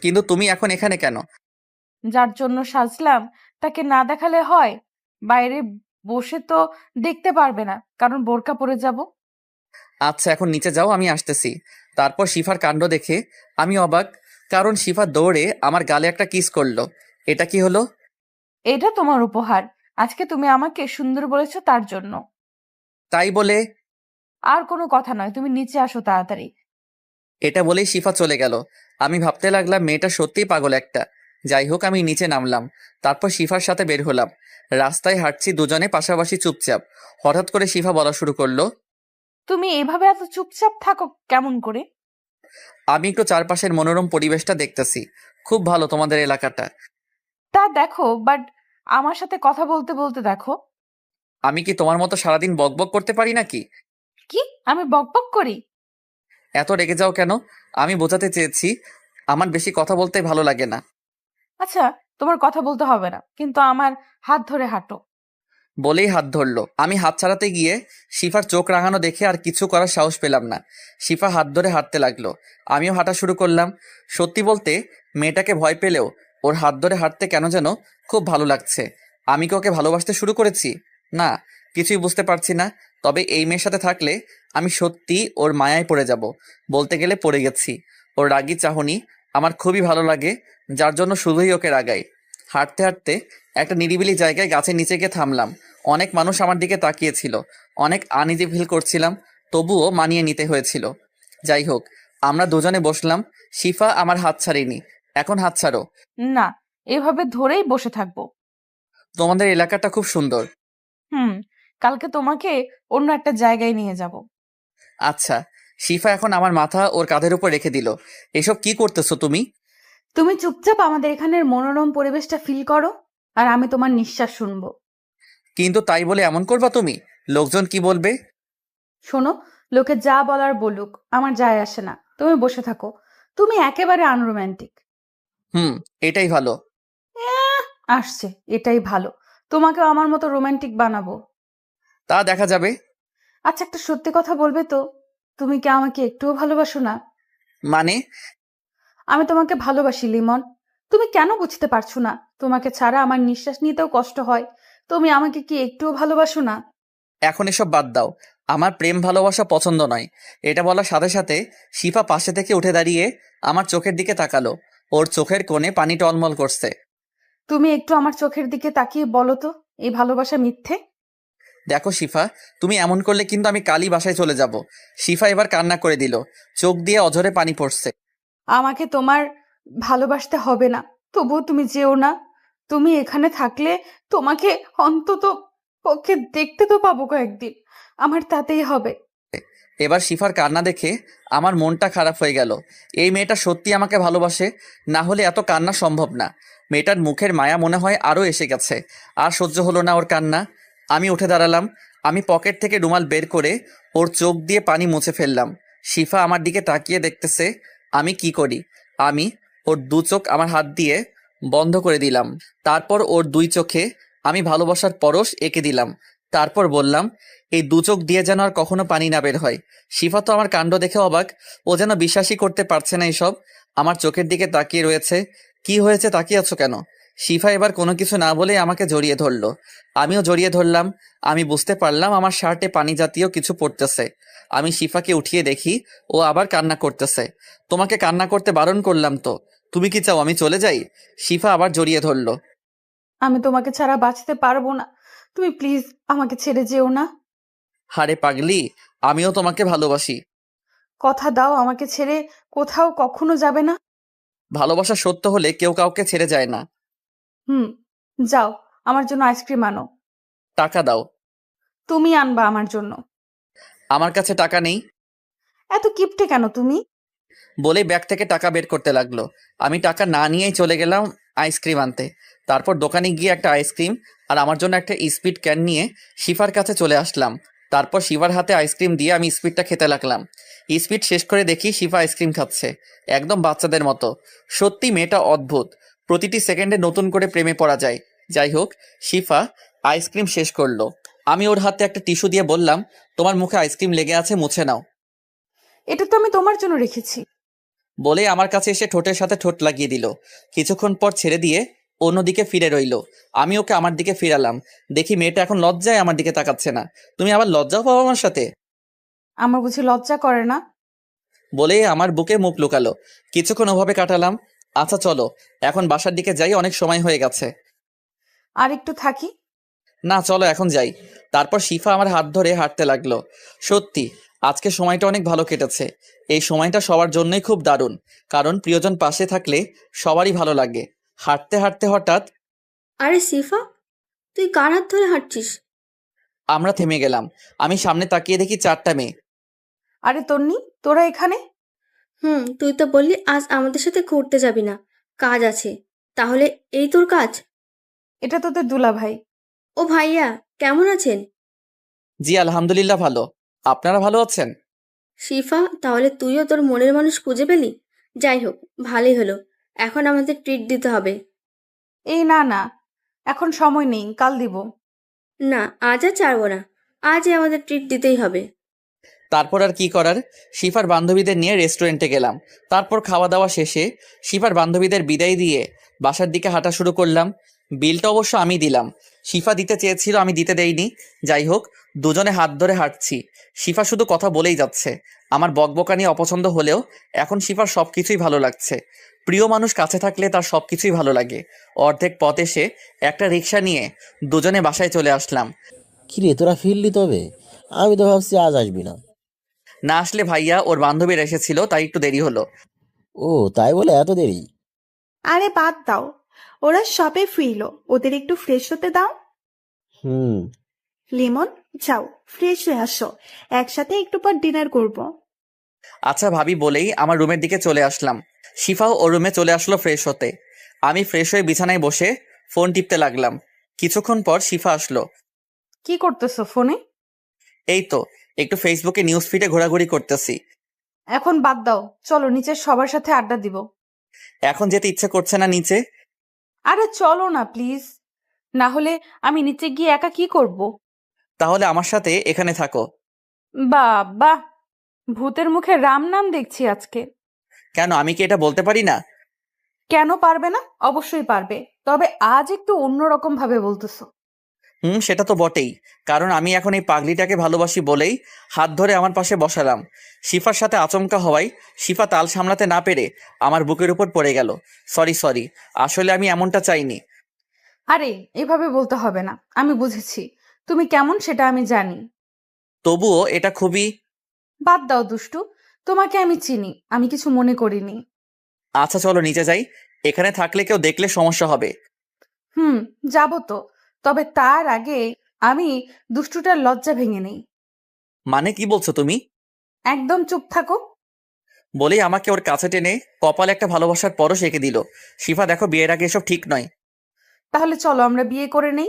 কিন্তু তুমি এখন এখানে কেন? যার জন্য সাজলাম তাকে না দেখালে হয়? বাইরে বসে তো দেখতে পারবে না, কারণ বোরকা পরে যাব। আচ্ছা এখন নিচে যাও, আমি আসতেছি। তারপর শিফার কাণ্ড দেখে আমি অবাক, কারণ শিফা দৌড়ে আমার গালে একটা কিস করলো। এটা কি হলো? এটা তোমার উপহার, আজকে তুমি আমাকে সুন্দর বলেছো তার জন্য। তাই বলে? আর কোনো কথা নয়, তুমি নিচে আসো তাড়াতাড়ি। এটা বলেই শিফা চলে গেল। আমি ভাবতে লাগলাম মেয়েটা সত্যিই পাগল একটা। যাই হোক, আমি নিচে নামলাম। তারপর শিফার সাথে বের হলাম। রাস্তায় হাঁটছি দুজনে পাশাপাশি চুপচাপ। হঠাৎ করে শিফা বলা শুরু করলো, তুমি এভাবে এত চুপচাপ থাকো কেমন করে? আমি একটু চারপাশের মনোরম পরিবেশটা দেখতেছি। খুব ভালো তোমাদের এলাকাটা। তা দেখো, বাট আমার সাথে কথা বলতে বলতে দেখো। আমি কি তোমার মতো সারাদিন বকবক করতে পারি নাকি? কি আমি বকবক করি? এত রেগে যাও কেন? আমি বোঝাতে চেয়েছি আমার বেশি কথা বলতে ভালো লাগে না। আচ্ছা, তোমার কথা বলতে হবে না, কিন্তু আমার হাত ধরে হাঁটো। বলেই হাত ধরলো। আমি হাত ছাড়াতে গিয়ে শিফার চোখ রাঙানো দেখে আর কিছু করার সাহস পেলাম না। শিফা হাত ধরে হাঁটতে লাগলো, আমিও হাঁটা শুরু করলাম। সত্যি বলতে মেয়েটাকে ভয় পেলেও ওর হাত ধরে হাঁটতে কেন যেন খুব ভালো লাগছে। আমি কি ওকে ভালোবাসতে শুরু করেছি? না, কিছুই বুঝতে পারছি না। তবে এই মেয়ের সাথে থাকলে আমি সত্যি ওর মায়ায় পড়ে যাব। বলতে গেলে পড়ে গেছি। ওর রাগী চাহনি আমার খুবই ভালো লাগে, যার জন্য শুধুই ওকে রাগাই। হাঁটতে হাঁটতে একটা নিরিবিলি জায়গায় গাছের নিচে গিয়ে থামলাম। অনেক মানুষ আমার দিকে তাকিয়েছিল। অনেক আনইজি ফিল করছিলাম, তবুও মানিয়ে নিতে হয়েছিল। যাই হোক, আমরা দুজনে বসলাম। শিফা আমার হাত ছাড়েনি। এখন হাত ছাড়ো। না, এভাবে ধরেই বসে থাকবো। তোমাদের এলাকাটা খুব সুন্দর। কালকে তোমাকে অন্য একটা জায়গায় নিয়ে যাব। আচ্ছা। শিফা এখন আমার মাথা ওর কাঁধের উপর রেখে দিল। এসব কি করতেছো তুমি? তুমি চুপচাপ আমাদের এখানের মনোরম পরিবেশটা ফিল করো, আর আমি তোমার নিঃশ্বাস শুনবো। কিন্তু তাই বলে এমন করবা তুমি? লোকজন কি বলবে? শোনো, লোকে যা বলার বলুক, আমার যায় আসে না। তুমি বসে থাকো। তুমি একেবারে আনরোম্যান্টিক। এটাই ভালো। আসছে, এটাই ভালো। তোমাকেও আমার মতো রোমান্টিক বানাবো। তা দেখা যাবে। আচ্ছা, একটা সত্যি কথা বলবে তো, তুমি কি আমাকে একটুও ভালোবাসো না? মানে? আমি তোমাকে ভালোবাসি লিমন। তুমি কেন বুঝতে পারছো না? তোমাকে ছাড়া আমার নিঃশ্বাস নিতেও কষ্ট হয়। তুমি আমাকে কি একটুও ভালোবাসো না? এখন এসব বাদ দাও। আমার প্রেম ভালোবাসা পছন্দ নয়। এটা বলার সাথে সাথে শিফা পাশে থেকে উঠে দাঁড়িয়ে আমার চোখের দিকে তাকালো। ওর চোখের কোণে পানি টলমল করছে। তুমি একটু আমার চোখের দিকে তাকিয়ে বলো তো, এই ভালোবাসা মিথ্যে? দেখো শিফা, তুমি এমন করলে কিন্তু আমি কালই বাসায় চলে যাব। শিফা এবার কান্না করে দিল। চোখ দিয়ে অঝরে পানি পড়ছে। আমাকে তোমার ভালোবাসতে হবে না, তবুও তুমি যেও না। তুমি এখানে থাকলে তোমাকে অন্তত পক্ষে দেখতে তো পাবো কয়েকদিন, আমার তাতেই হবে। এবার শিফার কান্না দেখে আমার মনটা খারাপ হয়ে গেল। এই মেয়েটা সত্যি আমাকে ভালোবাসে, না হলে এত কান্না সম্ভব না। মেয়েটার মুখের মায়া মনে হয় আরও এসে গেছে। আর সহ্য হলো না ওর কান্না। আমি উঠে দাঁড়ালাম। আমি পকেট থেকে রুমাল বের করে ওর চোখ দিয়ে পানি মুছে ফেললাম। শিফা আমার দিকে তাকিয়ে দেখতেছে আমি কি করি। আমি ওর দু চোখ আমার হাত দিয়ে বন্ধ করে দিলাম। তারপর ওর দুই চোখে আমি ভালোবাসার পরশ এঁকে দিলাম। তারপর বললাম, এই দু চোখ দিয়ে যেন আর কখনো পানি না বের হয়। শিফা তো আমার কাণ্ড দেখে অবাক। ও যেন বিশ্বাসই করতে পারছে না এসব। আমার চোখের দিকে তাকিয়ে রয়েছে। কি হয়েছে, তাকিয়ে আছো কেন? শিফা এবার কোনো কিছু না বলে আমাকে জড়িয়ে ধরলো। আমিও জড়িয়ে ধরলাম। আমি বুঝতে পারলাম আমার শার্টে পানি জাতীয় কিছু পড়তেছে। আমি শিফাকে উঠিয়ে দেখি ও আবার কান্না করতেছে। তোমাকে কান্না করতে বারণ করলাম তো, তুমি কি চাও আমি চলে যাই? শিফা আবার জড়িয়ে ধরলো। আমি তোমাকে ছাড়া বাঁচতে পারবো না, তুমি প্লিজ আমাকে ছেড়ে যেও না। হারে পাগলি, আমিও তোমাকে ভালোবাসি। কথা দাও আমাকে ছেড়ে কোথাও কখনো যাবে না। ভালোবাসা সত্য হলে কেউ কাউকে ছেড়ে যায় না। হুম, যাও, আমার জন্য আইসক্রিম আনো। টাকা দাও। তুমি আনবা আমার জন্য। আমার কাছে টাকা নেই। এত কিপটে কেন তুমি? বলেই ব্যাগ থেকে টাকা বের করতে লাগলো। আমি টাকা না নিয়েই চলে গেলাম আইসক্রিম আনতে। তারপর দোকানে গিয়ে একটা আইসক্রিম আর আমার জন্য একটা স্পিড ক্যান নিয়ে শিফার কাছে চলে আসলাম। তারপর শিফার হাতে আইসক্রিম দিয়ে আমি স্পিডটা খেতে লাগলাম। স্পিড শেষ করে দেখি শিফা আইসক্রিম খাচ্ছে, একদম বাচ্চাদের মতো। সত্যি মেয়েটা অদ্ভুত, প্রতিটি সেকেন্ডে নতুন করে প্রেমে পড়া যায়। যাই হোক, শিফা আইসক্রিম শেষ করলো। আমি ওর হাতে একটা টিস্যু দিয়ে বললাম, তোমার মুখে আইসক্রিম লেগে আছে, মুছে নাও। এটা তো আমি তোমার জন্য রেখেছি। বলে আমার কাছে এসে ঠোঁটের সাথে ঠোঁট লাগিয়ে দিল। কিছুক্ষণ পর ছেড়ে দিয়ে অন্যদিকে ফিরে রইল। আমি ওকে আমার দিকে ফিরালাম। দেখি মেয়েটা এখন লজ্জায় আমার দিকে তাকাচ্ছে না। তুমি আবার লজ্জাও পাও আমার সাথে? আমার বুঝি লজ্জা করে না? বলে আমার বুকে মুখ লুকালো। কিছুক্ষণ ওভাবে কাটালাম। আচ্ছা চলো এখন বাসার দিকে যাই, অনেক সময় হয়ে গেছে। আর একটু থাকি। না চলো এখন যাই। তারপর শিফা আমার হাত ধরে হাঁটতে লাগলো। সত্যি আজকে সময়টা অনেক ভালো কেটেছে। এই সময়টা সবার জন্যই খুব দারুণ, কারণ প্রিয়জন পাশে থাকলে সবারই ভালো লাগে। হাঁটতে হাঁটতে হঠাৎ আরে সিফা, তুই কার হাত ধরে হাঁটছিস? আমরা থেমে গেলাম। আমি সামনে তাকিয়ে দেখি 4টা মেয়ে। আরে তন্নি, তোরা এখানে? তুই তো বললি আজ আমাদের সাথে ঘুরতে যাবি না, কাজ আছে। তাহলে এই তোর কাজ? এটা তোদের দুলা ভাই। ও ভাইয়া, কেমন আছেন? জি আলহামদুলিল্লাহ ভালো। আপনারা ভালো আছেন? শিফা, তাহলে তুইও তোর মনের মানুষ খুঁজে পেলি। যাই হোক, ভালোই হলো। এখন আমাদের ট্রিট দিতে হবে। এই না না, এখন সময় নেই, কাল দিব। না, আজ আর ছাড়বো না। আজই আমাদের ট্রিট দিতেই হবে। তারপর আর কি করার, শিফার বান্ধবীদের নিয়ে রেস্টুরেন্টে গেলাম। তারপর খাওয়া দাওয়া শেষে শিফার বান্ধবীদের বিদায় দিয়ে বাসার দিকে হাঁটা শুরু করলাম। বিলটা অবশ্য আমি দিলাম, শিফা দিতে চেয়েছিল, আমি দিতে দেইনি। যাই হোক, দুজনে হাত ধরে হাঁটছি। শিফা শুধু কথা বলেই যাচ্ছে। আমার বকবকানি অপছন্দ হলেও এখন শিফার সবকিছুই ভালো লাগছে। প্রিয় মানুষ কাছে থাকলে তার সবকিছুই ভালো লাগে। অর্ধেক পথ এসে একটা রিক্সা নিয়ে দুজনে বাসায় চলে আসলাম। কিরে, তোরা ফিরলি তবে? আমি তো ভাবছি আজ আসবি না। না আসলে ভাইয়া ওর বান্ধবীরা এসেছিল, তাই একটু দেরি হলো। ও তাই বলে এত দেরি? আরে বাদ দাও, ওরা সবে ফিরলো, ওদের একটু ফ্রেশ হতে দাও। হুম। লিমন, যাও ফ্রেশ হয়ে আসো, একসাথে একটু পর ডিনার করব। আচ্ছা ভাবি বলেই আমার রুমের দিকে চলে আসলাম। শিফাও ওর রুমে চলে আসলো ফ্রেশ হতে। আমি ফ্রেশ হয়ে বিছানায় বসে ফোন টিপতে লাগলাম। কিছুক্ষণ পর শিফা আসলো। কি করতেছো ফোনে? এই তো একটু ফেসবুকে নিউজ ফিডে ঘোরাঘুরি করতেছি। এখন বাদ দাও, চলো নিচে সবার সাথে আড্ডা দিব। এখন যেতে ইচ্ছে করছে না নিচে। আরে চলো না প্লিজ, না হলে আমি নিচে গিয়ে একা কি করব? তাহলে আমার সাথে এখানে থাকো। বাবা, ভূতের মুখে রাম নাম দেখছি আজকে। কেন, আমি কি এটা বলতে পারি না? কেন পারবে না? অবশ্যই পারবে, তবে আজ একটু অন্যরকম ভাবে বলতেছো। সেটা তো বটেই, কারণ আমি এখন এই পাগলিটাকে ভালোবাসি বলেই হাত ধরে আমার পাশে বসালাম। শিফার সাথে আচমকা হওয়ায় শিফা তাল সামলাতে না পেরে আমার বুকের উপর পড়ে গেল। সরি, আসলে আমি এমনটা চাইনি। আরে এভাবে বলতে হবে না, আমি বুঝেছি তুমি কেমন সেটা আমি জানি। তবুও এটা খুবই... বাদ দাও দুষ্টু, তোমাকে আমি চিনি, আমি কিছু মনে করিনি। আচ্ছা চলো নিচে যাই, এখানে থাকলে কেউ দেখলে সমস্যা হবে। যাবো তো, তবে তার আগে আমি দুষ্টুটার লজ্জা ভেঙে নেই। মানে কি বলছো তুমি? একদম চুপ থাকো। বলেই আমাকে ওর কাছে টেনে কপালে একটা ভালোবাসার পরশ এঁকে দিল। শিফা দেখো, বিয়ের আগে এসব ঠিক নয়। তাহলে চলো আমরা বিয়ে করে নেই।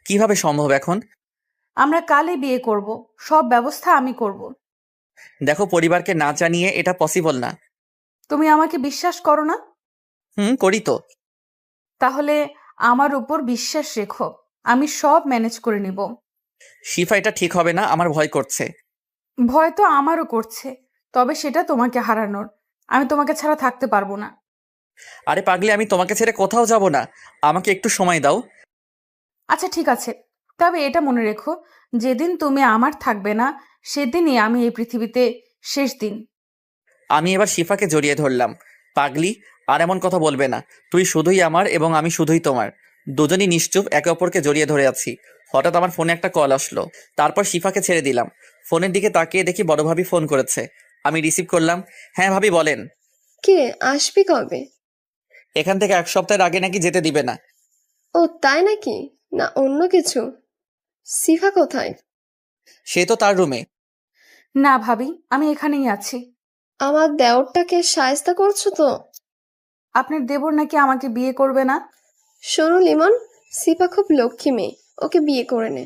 কিভাবে সম্ভব এখন? আমরা কালই বিয়ে করব, সব ব্যবস্থা আমি করব। দেখো, পরিবারকে না জানিয়ে এটা পসিবল না। তুমি আমাকে বিশ্বাস করো না? করি তো। তাহলে আমার উপর বিশ্বাস রেখো, আমি সব ম্যানেজ করে নিব। শিফা, এটা ঠিক হবে না, আমার ভয় করছে। ভয় তো আমারও করছে, তবে সেটা তোমাকে হারানোর। আমি তোমাকে ছাড়া থাকতে পারবো না। আরে পাগলি, আমি তোমাকে ছেড়ে কোথাও যাব না, আমাকে একটু সময় দাও। আচ্ছা ঠিক আছে, তবে এটা মনে রেখো, যেদিন তুমি আমার থাকবে না সেদিনই আমি এই পৃথিবীতে শেষ দিন। আমি এবার শিফাকে জড়িয়ে ধরলাম। পাগলি, আর এমন কথা বলবে না। তুই শুধুই আমার এবং আমি শুধুই তোমার। দুজনই নিশ্চুপ একে অপরকে জড়িয়ে ধরে আছি। হঠাৎ আমার ফোনে একটা কল আসলো। তারপর শিফাকে ছেড়ে দিলাম। ফোনের দিকে তাকিয়ে দেখি বড় ভাবি ফোন করেছে। আমি রিসিভ করলাম। হ্যাঁ ভাবি, বলেন। কে আসবি কবে? এখান থেকে 1 সপ্তাহের আগে নাকি যেতে দিবে না। ও তাই নাকি? না অন্য কিছু? সিফা কোথায়? সে তো তার রুমে। না ভাবি, আমি এখানেই আছি। আমার দেওরটাকে শায়েস্তা করছো তো? আপনার দেবর নাকি আমাকে বিয়ে করবে না? শোনো লিমন, সিফা খুব লক্ষ্মী মেয়ে, ওকে বিয়ে করে নে।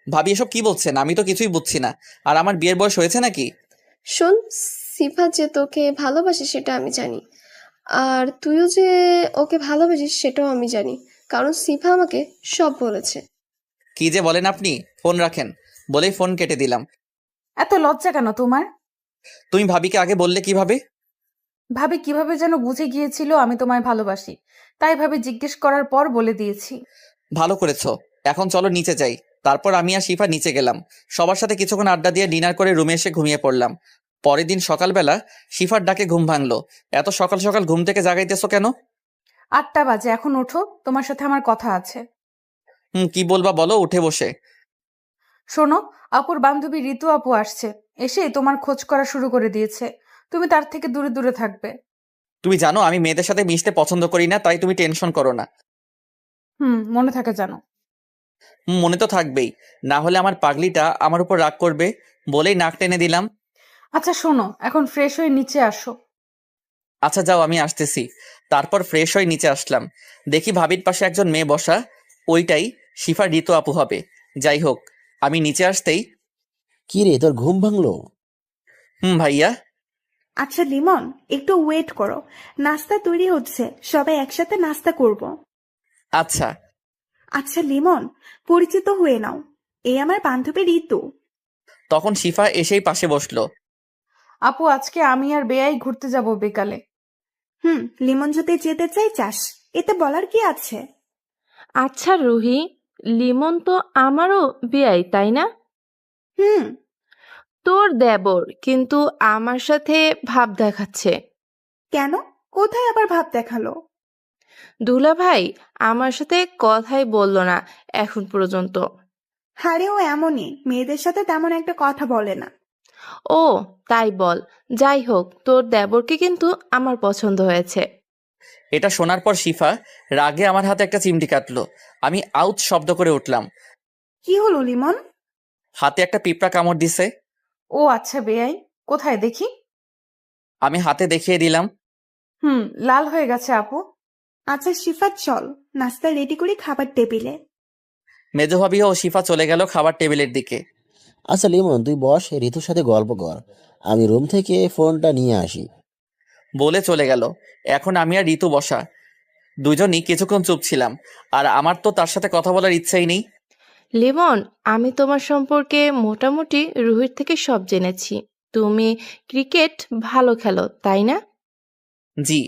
ভাবি এসব কি বলছেন? আমি তো কিছুই বুঝছি না। আর আমার বিয়ের বয়স হয়েছে নাকি? শোন, সিফা যে তোকে ভালোবাসে সেটা আমি জানি, আর তুইও যে ওকে ভালোবাসিস সেটাও আমি জানি, কারণ সিফা আমাকে সব বলেছে। কি যে বলেন আপনি! ফোন রাখেন, বলেই ফোন কেটে দিলাম। এত লজ্জা কেন তোমার? তুমি ভাবিকে আগে বললে কিভাবে? ভাবি কিভাবে যেন বুঝে গিয়েছিল আমি তোমায় ভালোবাসি, তাই ভাবি জিজ্ঞেস করার পর বলে দিয়েছি। ভালো করেছো। এখন চলো নিচে যাই। তারপর আমি আর শিফা নিচে গেলাম। সবার সাথে কিছুক্ষণ আড্ডা দিয়ে ডিনার করে রুমে এসে ঘুমিয়ে পড়লাম। পরের দিন সকালবেলা শিফার ডাকে ঘুম ভাঙলো। এত সকাল সকাল ঘুম থেকে জাগাইতেছো কেন? 8টা বাজে, এখন ওঠো, তোমার সাথে আমার কথা আছে। কি বলবা বলো, উঠে বসে। শোনো, আপুর বান্ধবী ঋতু আপু আসছে, এসে তোমার খোঁজ করা শুরু করে দিয়েছে। তুমি তার থেকে দূরে দূরে থাকবে। তুমি জানো আমি মেয়েদের সাথে মিশতে পছন্দ করি না, তাই তুমি টেনশন করো না। মনে থাকে জানো। মনে তো থাকবেই, না হলে আমার পাগলিটা আমার উপর রাগ করবে। বলেই নাক টেনে দিলাম। আচ্ছা শোনো, এখন ফ্রেশ হয়ে নিচে আসো। আচ্ছা যাও, আমি আসতেছি। তারপর ফ্রেশ হয়ে নিচে আসলাম। দেখি ভাবির পাশে একজন মেয়ে বসা। ওইটাই শিফার ঋতু আপু হবে। যাই হোক, আমি নিচে আসতেই, কি রে, তোর ঘুম ভাঙলো? ভাইয়া। আচ্ছা লিমন, একটু ওয়েট করো, নাস্তা তৈরি হচ্ছে, সবাই একসাথে নাস্তা করব। আচ্ছা। আচ্ছা লিমন, পরিচিত হয়ে নাও, এই আমার বান্ধবী ঋতু। তখন শিফা এসেই পাশে বসলো। আপু, আজকে আমি আর বেয়াই ঘুরতে যাব বিকালে। লিমন যদি যেতে চাই চাস, এতে বলার কি আছে? আচ্ছা রুহি, লিমন তো আমারও বিয়াই, তাই না? তোর দেবর কিন্তু আমার সাথে ভাব দেখাচ্ছে। কেন? কোথায় আবার ভাব দেখালো? দুলা ভাই আমার সাথে কথাই বললো না এখন পর্যন্ত। হারে ও এমনই, মেয়েদের সাথে তেমন একটা কথা বলে না। ও তাই বল। যাই হোক, তোর দেবরকে কিন্তু আমার পছন্দ হয়েছে। এটা শোনার পর শিফা রাগে আমার হাতে একটা চিমটি কাটলো। আমি আউচ শব্দ করে উঠলাম। কি হলো লিমন? হাতে একটা পিঁপড়া কামড় দিছে। ও আচ্ছা বেয়াই, কোথায় দেখি? আমি হাতে দেখিয়ে দিলাম। লাল হয়ে গেছে আপু। আচ্ছা শিফা, চল নাস্তা রেডি করি খাবার টেবিলে। মেজো ভাবি ও শিফা চলে গেল খাবার টেবিলের দিকে। আচ্ছা লিমন, তুই বস, ঋতুর সাথে গল্প কর, আমি রুম থেকে ফোনটা নিয়ে আসি। বলে চলে গেল। এখন আমি আর ঋতু বসা, দুজনই কিছুক্ষণ চুপ ছিলাম। আর আমার তো তার সাথে কথা বলার ইচ্ছাই নেই। লিমন, আমি তোমার সম্পর্কে মোটামুটি রুহির থেকে সব জেনেছি। তুমি ক্রিকেট ভালো খেলো, তাই না? জি।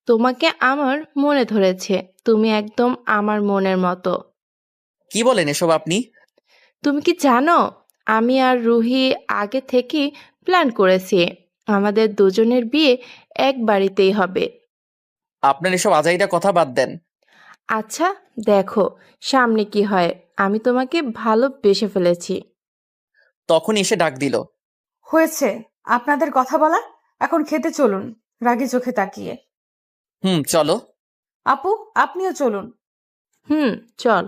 তোমাকে আমার মনে ধরেছে। তুমি একদম আমার মনের মতো। কি বলেন এসব আপনি? তুমি কি জানো, আমি আর রুহি আগে থেকেই প্ল্যান করেছি আমাদের দুজনের বিয়ে এক বাড়িতেই হবে। আপনার এসব আজাইরা কথা বাদ দেন। আচ্ছা দেখো সামনে কি হয়। আমি তোমাকে ভালোবেসে ফেলেছি। তখন এসে ডাক দিল। হয়েছে আপনাদের কথা বলা, এখন খেতে চলুন, রাগে চোখে তাকিয়ে। চলো। আপু, আপনিও চলুন। চল।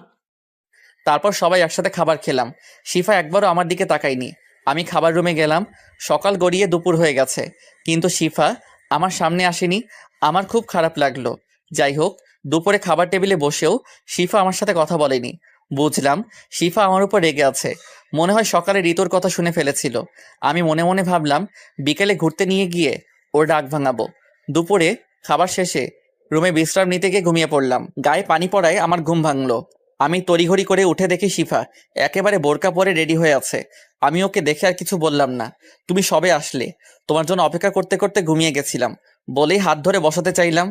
তারপর সবাই একসাথে খাবার খেলাম। শিফা একবারও আমার দিকে তাকায়নি। আমি খাবার রুমে গেলাম। সকাল গড়িয়ে দুপুর হয়ে গেছে, কিন্তু শিফা আমার সামনে আসেনি। আমার খুব খারাপ লাগলো। যাই হোক, দুপুরে খাবার টেবিলে বসেও শিফা আমার সাথে কথা বলেনি। বুঝলাম শিফা আমার উপর রেগে আছে। মনে হয় সকালে ঋতুর কথা শুনে ফেলেছিল। আমি মনে মনে ভাবলাম বিকেলে ঘুরতে নিয়ে গিয়ে ওর রাগ ভাঙাবো। দুপুরে খাবার শেষে রুমে বিশ্রাম নিতে গিয়ে ঘুমিয়ে পড়লাম। গায়ে পানি পড়ায় আমার ঘুম ভাঙলো। আমি তড়িঘড়ি করে উঠে দেখি শিফা একেবারে বোরকা পরে রেডি হয়ে আছে। আমি ওকে দেখে আর কিছু বললাম না। তুমি সবে আসলে, তোমার জন্য অপেক্ষা করতে করতে ঘুমিয়ে গেছিলাম বলেই হাত ধরে বসাতে চাইলাম।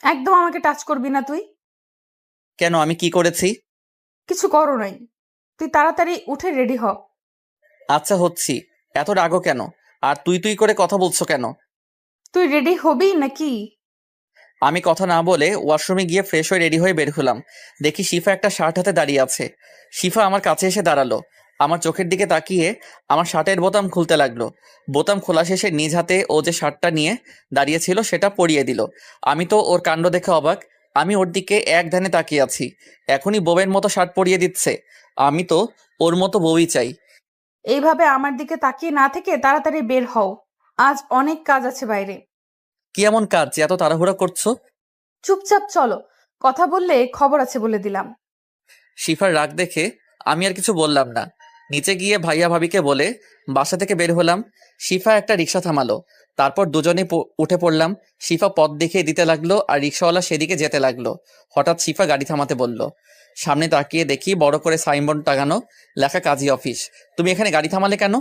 একদম আমাকে টাচ করবি না তুই। কেন, আমি কি করেছি? কিছু করো নাই, তুই তাড়াতাড়ি উঠে রেডি হ। আচ্ছা হচ্ছি, এত রাগও কেন? আর তুই তুই করে কথা বলছো কেন? তুই রেডি হবি নাকি? আমি কথা না বলে ওয়াশরুমে গিয়ে ফ্রেশ হয়ে রেডি হয়ে বের হলাম। দেখি শিফা একটা শার্ট হাতে দাঁড়িয়ে আছে। শিফা আমার কাছে এসে দাঁড়ালো। আমার চোখের দিকে তাকিয়ে আমার শার্টের বোতাম খুলতে লাগলো। বোতাম খোলা শেষে নিজ হাতে ও যে শার্টটা নিয়ে দাঁড়িয়েছিল সেটা পরিয়ে দিল। আমি তো ওর কাণ্ড দেখে অবাক। আমি ওর দিকে এক ধ্যানে তাকিয়ে আছি। এখনই বউয়ের মতো শার্ট পরিয়ে দিচ্ছে। আমি তো ওর মতো বউই চাই। এইভাবে আমার দিকে তাকিয়ে না থেকে তাড়াতাড়ি বের হও, আজ অনেক কাজ আছে বাইরে। কি এমন কাজ যে এত তাড়াহুড়া করছো? চুপচাপ চলো, কথা বললে খবর আছে বলে দিলাম। শিফার রাগ দেখে আমি আর কিছু বললাম না। নিচে গিয়ে ভাইয়া ভাবিকে বলে বাসা থেকে বের হলাম। শিফা একটা রিক্সা থামালো, তারপর দুজনে উঠে পড়লাম। শিফা পথ দেখিয়ে দিতে লাগলো আর রিক্সাওয়ালা সেদিকে যেতে লাগলো। হঠাৎ শিফা গাড়ি থামাতে বলল। সামনে তাকিয়ে দেখি বড় করে সাইনবোর্ড টাঙানো, লেখা কাজী অফিস। তুমি এখানে গাড়ি থামালে কেন?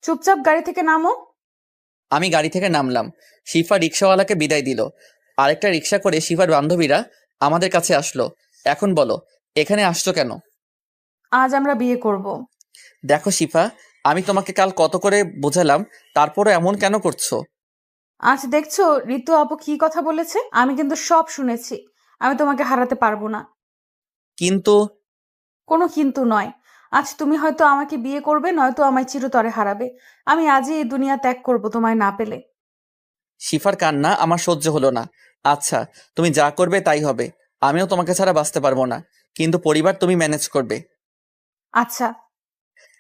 চুপচাপ গাড়ি থেকে নামো। আমি গাড়ি থেকে নামলাম। শিফা রিক্সাওয়ালাকে বিদায় দিল। আরেকটা রিক্সা করে শিফার বান্ধবীরা আমাদের কাছে আসলো। এখন বলো, এখানে আসছো কেন? আজ আমরা বিয়ে করব। দেখো শিফা, আমি তোমাকে কাল কত করে বোঝালাম, তারপরও এমন কেন করছো? আজ দেখছো ঋতু আপু কি কথা বলেছে? আমি কিন্তু সব শুনেছি। আমি তোমাকে হারাতে পারবো না। কিন্তু কোনো কিন্তু নয়। আজ তুমি হয়তো আমাকে বিয়ে করবে, নয়তো আমায় চিরতরে হারাবে। আমি আজই এই দুনিয়া ত্যাগ করব তোমায় না পেলে। শিফার কান্না আমার সহ্য হলো না। আচ্ছা, তুমি যা করবে তাই হবে। আমিও তোমাকে ছাড়া বাঁচতে পারবো না, কিন্তু পরিবার তুমি ম্যানেজ করবে। আচ্ছা।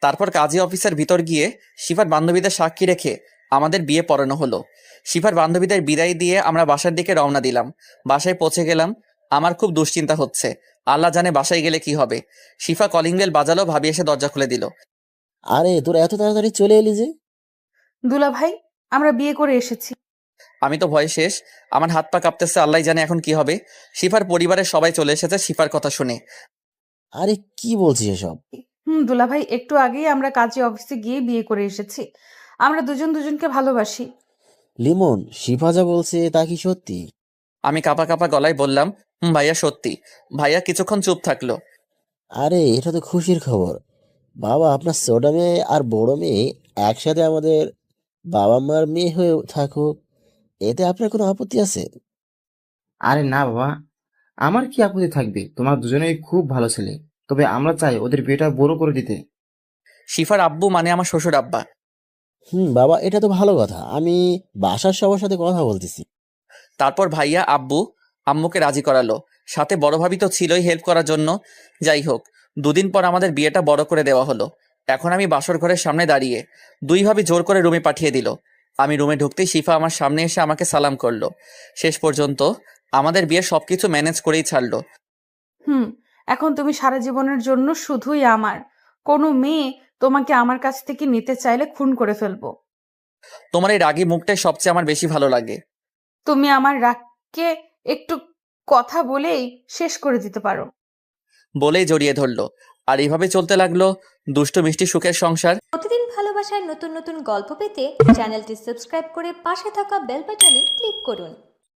তারপর কাজী অফিসের ভিতর গিয়ে শিফার বান্ধবীদের সাক্ষী রেখে আমাদের বিয়ে পড়ানো হলো। শিফার বান্ধবীদের বিদায় দিয়ে আমরা বাসার দিকে রওনা দিলাম। বাসায় পৌঁছে গেলাম। আমার খুব দুশ্চিন্তা হচ্ছে। আল্লাহ জানে বাসায় গেলে কি হবে। শিফা কলিং বেল বাজালো, ভাবি এসে দরজা খুলে দিল। আরে তোরা এত তাড়াতাড়ি চলে এলি যে? দুলা ভাই, আমরা বিয়ে করে এসেছি। আমি তো ভয়ে শেষ। আমার হাত পা কাঁপতেছে, আল্লাহ জানে এখন কি হবে। শিফার পরিবারের সবাই চলে এসেছে শিফার কথা শুনে। আরে কি বলছিস এসব? দুলা ভাই, একটু আগেই আমরা কাজী অফিসে গিয়ে বিয়ে করে এসেছি। আমরা দুজন দুজনকে ভালোবাসি। লিমন, শিফা যা বলছে তা কি সত্যি? আমি কাঁপা কাঁপা গলায় বললাম, ভাইয়া সত্যি। ভাইয়া কিছুক্ষণ চুপ থাকলো। আরে এটা তো খুশির খবর। বাবা, আপনার ছোট মেয়ে আর বড় মেয়ে একসাথে আমাদের বাবা মার মেয়ে হয়ে থাকুক, এতে আপনার কোনো আপত্তি আছে? আরে না বাবা, আমার কি আপত্তি থাকবে? তোমার দুজনেই খুব ভালো ছেলে, তবে আমরা চাই ওদের বিয়েটা বড় করে দিতে। শিফার আব্বু মানে আমার শ্বশুর আব্বা। বাবা, এটা তো ভালো কথা। আমি বাসার সবার সাথে কথা বলতেছি। তারপর ভাইয়া আব্বু আম্মুকে রাজি করালো, সাথে বড় ভাবি তো ছিলই হেল্প করার জন্য। যাই হোক, দুদিন পর আমাদের বিয়েটা বড় করে দেওয়া হলো। এখন আমি বাসর ঘরের সামনে দাঁড়িয়ে, দুই ভাবি জোর করে রুমে পাঠিয়ে দিল। আমি রুমে ঢুকতেই শিফা আমার সামনে এসে আমাকে সালাম করলো। শেষ পর্যন্ত আমাদের বিয়ে সবকিছু ম্যানেজ করেই ছাড়লো। এখন তুমি সারা জীবনের জন্য শুধুই আমার। কোনো মেয়ে তোমাকে আমার কাছ থেকে নিতে চাইলে খুন করে ফেলবো। তোমার এই রাগী মুখটাই সবচেয়ে আমার বেশি ভালো লাগে। তুমি আমার রাগকে একটু কথা বলেই শেষ করে দিতে পারো। বলেই জড়িয়ে ধরলো। আর এইভাবে চলতে লাগলো দুষ্টু মিষ্টি সুখের সংসার। প্রতিদিন ভালোবাসার নতুন নতুন গল্প পেতে চ্যানেলটি সাবস্ক্রাইব করে পাশে থাকা বেল বাটনে ক্লিক করুন।